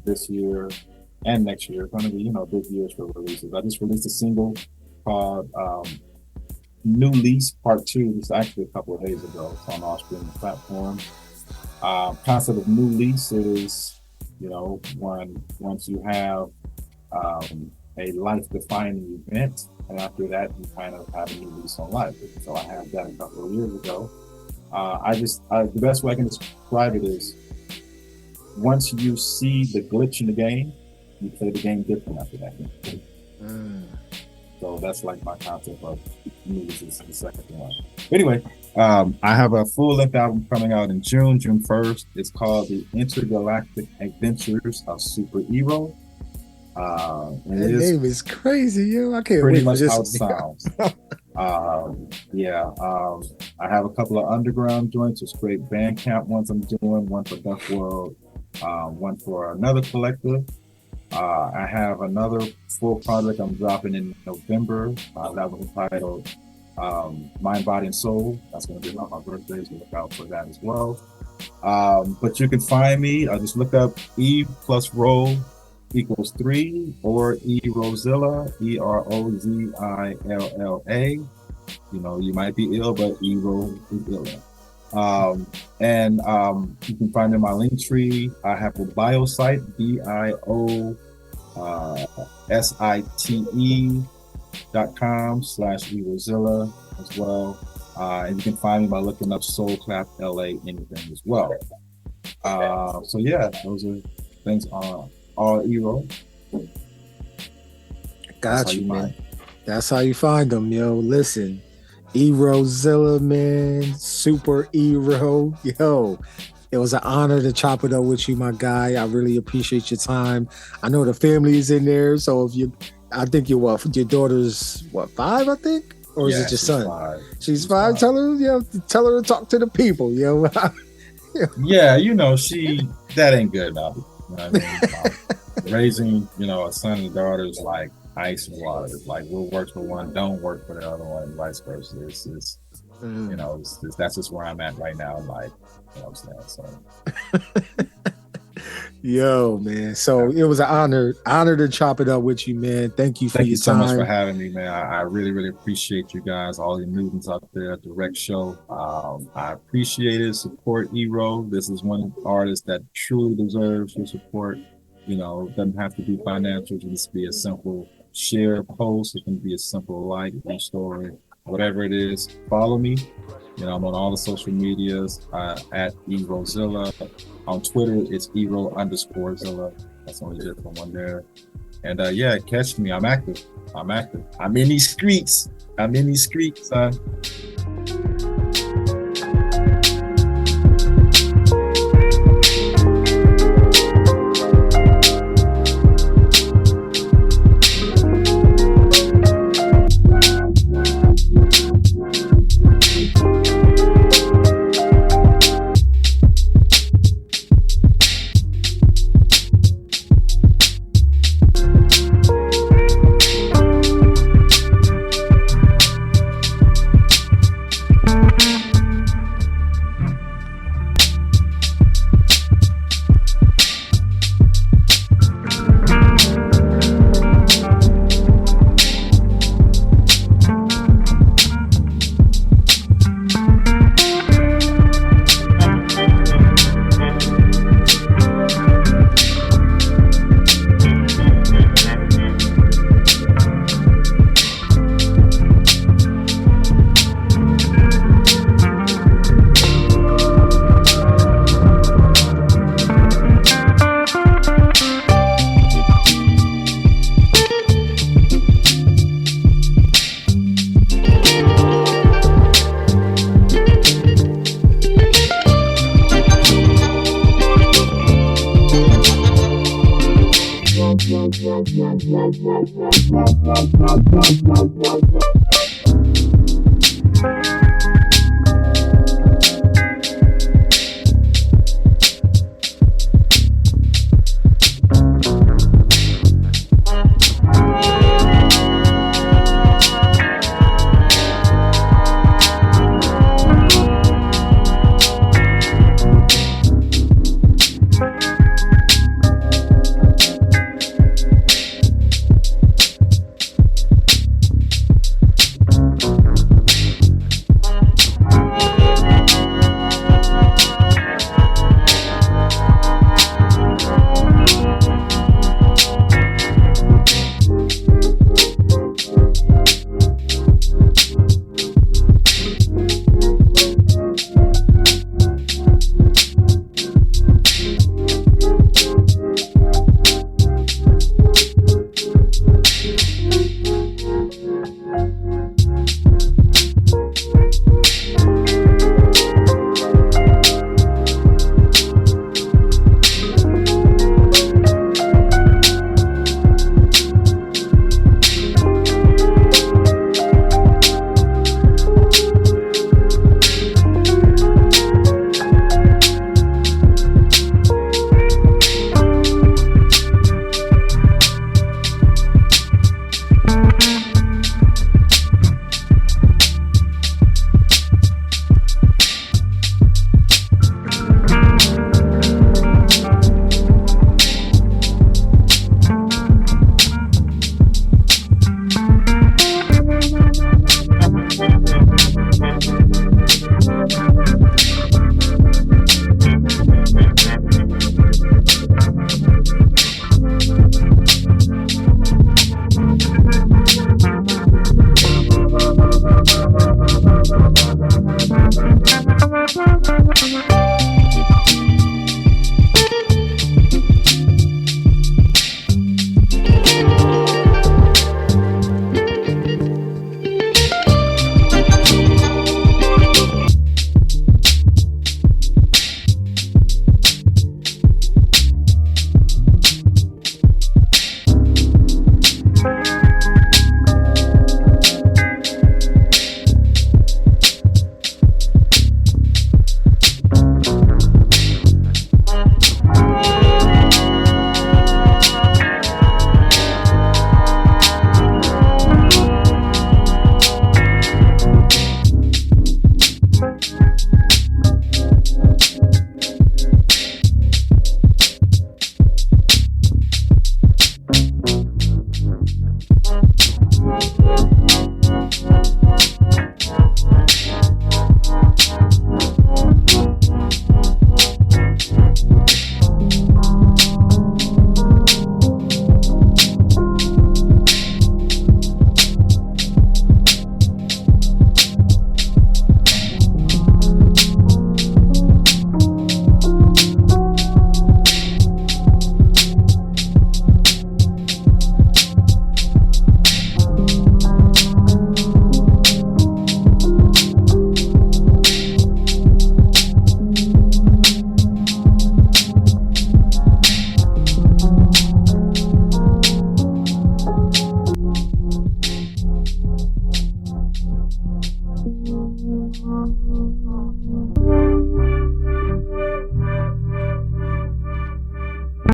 this year and next year. It's going to be, big years for releases. I just released a single called New Lease Part 2. It's actually a couple of days ago. It's on all streaming platforms. Concept of New Lease is, once you have a life-defining event, and after that, you kind of have a new lease on life. So I had that a couple of years ago. The best way I can describe it is, once you see the glitch in the game, you play the game different after that. So that's like my concept of music is the second one. Anyway, I have a full-length album coming out in June 1st. It's called The Intergalactic Adventures of Super E+Ro. That name is crazy, yo. I can't pretty wait much for how it this. sounds. I have a couple of underground joints, or straight Bandcamp ones I'm doing, one for Duck World, one for another collective. I have another full project I'm dropping in November. That was entitled Mind, Body, and Soul. That's going to be on my birthday, so look out for that as well. But you can find me. Just look up E+Ro equals 3 or Erozilla, EROZILLA. You might be ill, but E+Ro is ill. And you can find in my link tree. I have a bio site, biosite.com/Erozilla as well. And you can find me by looking up Soul Clap LA anything as well. So yeah, those are things on all E+Ro. Got you, man. That's how you find them, yo. Listen, Erozilla, man, Super E+Ro, yo. It was an honor to chop it up with you, my guy. I really appreciate your time. I know the family is in there, so I think your daughter's 5, I think, or is it your son? 5. She's 5. Tell her to talk to the people, yo. Yeah, that ain't good enough. You know what I mean? Raising, a son and daughter is like ice and water. It's like what works for one don't work for the other one, and vice versa. It's that's just where I'm at right now in life. You know what I'm saying? So Yo, man. So it was an honor to chop it up with you, man. Thank you for Thank your you so time. much for having me, man. I really, really appreciate you guys, all the movements out there at the Rec Show. I appreciate it. Support E+Ro. This is one artist that truly deserves your support. You know, it doesn't have to be financial. It can just be a simple share post. It can be a simple like, story, whatever it is. Follow me. You know, I'm on all the social medias at Erozilla. On Twitter, it's Ero_Zilla. That's the only different one there. And yeah, catch me. I'm active. I'm in these streets. Son. Thank you.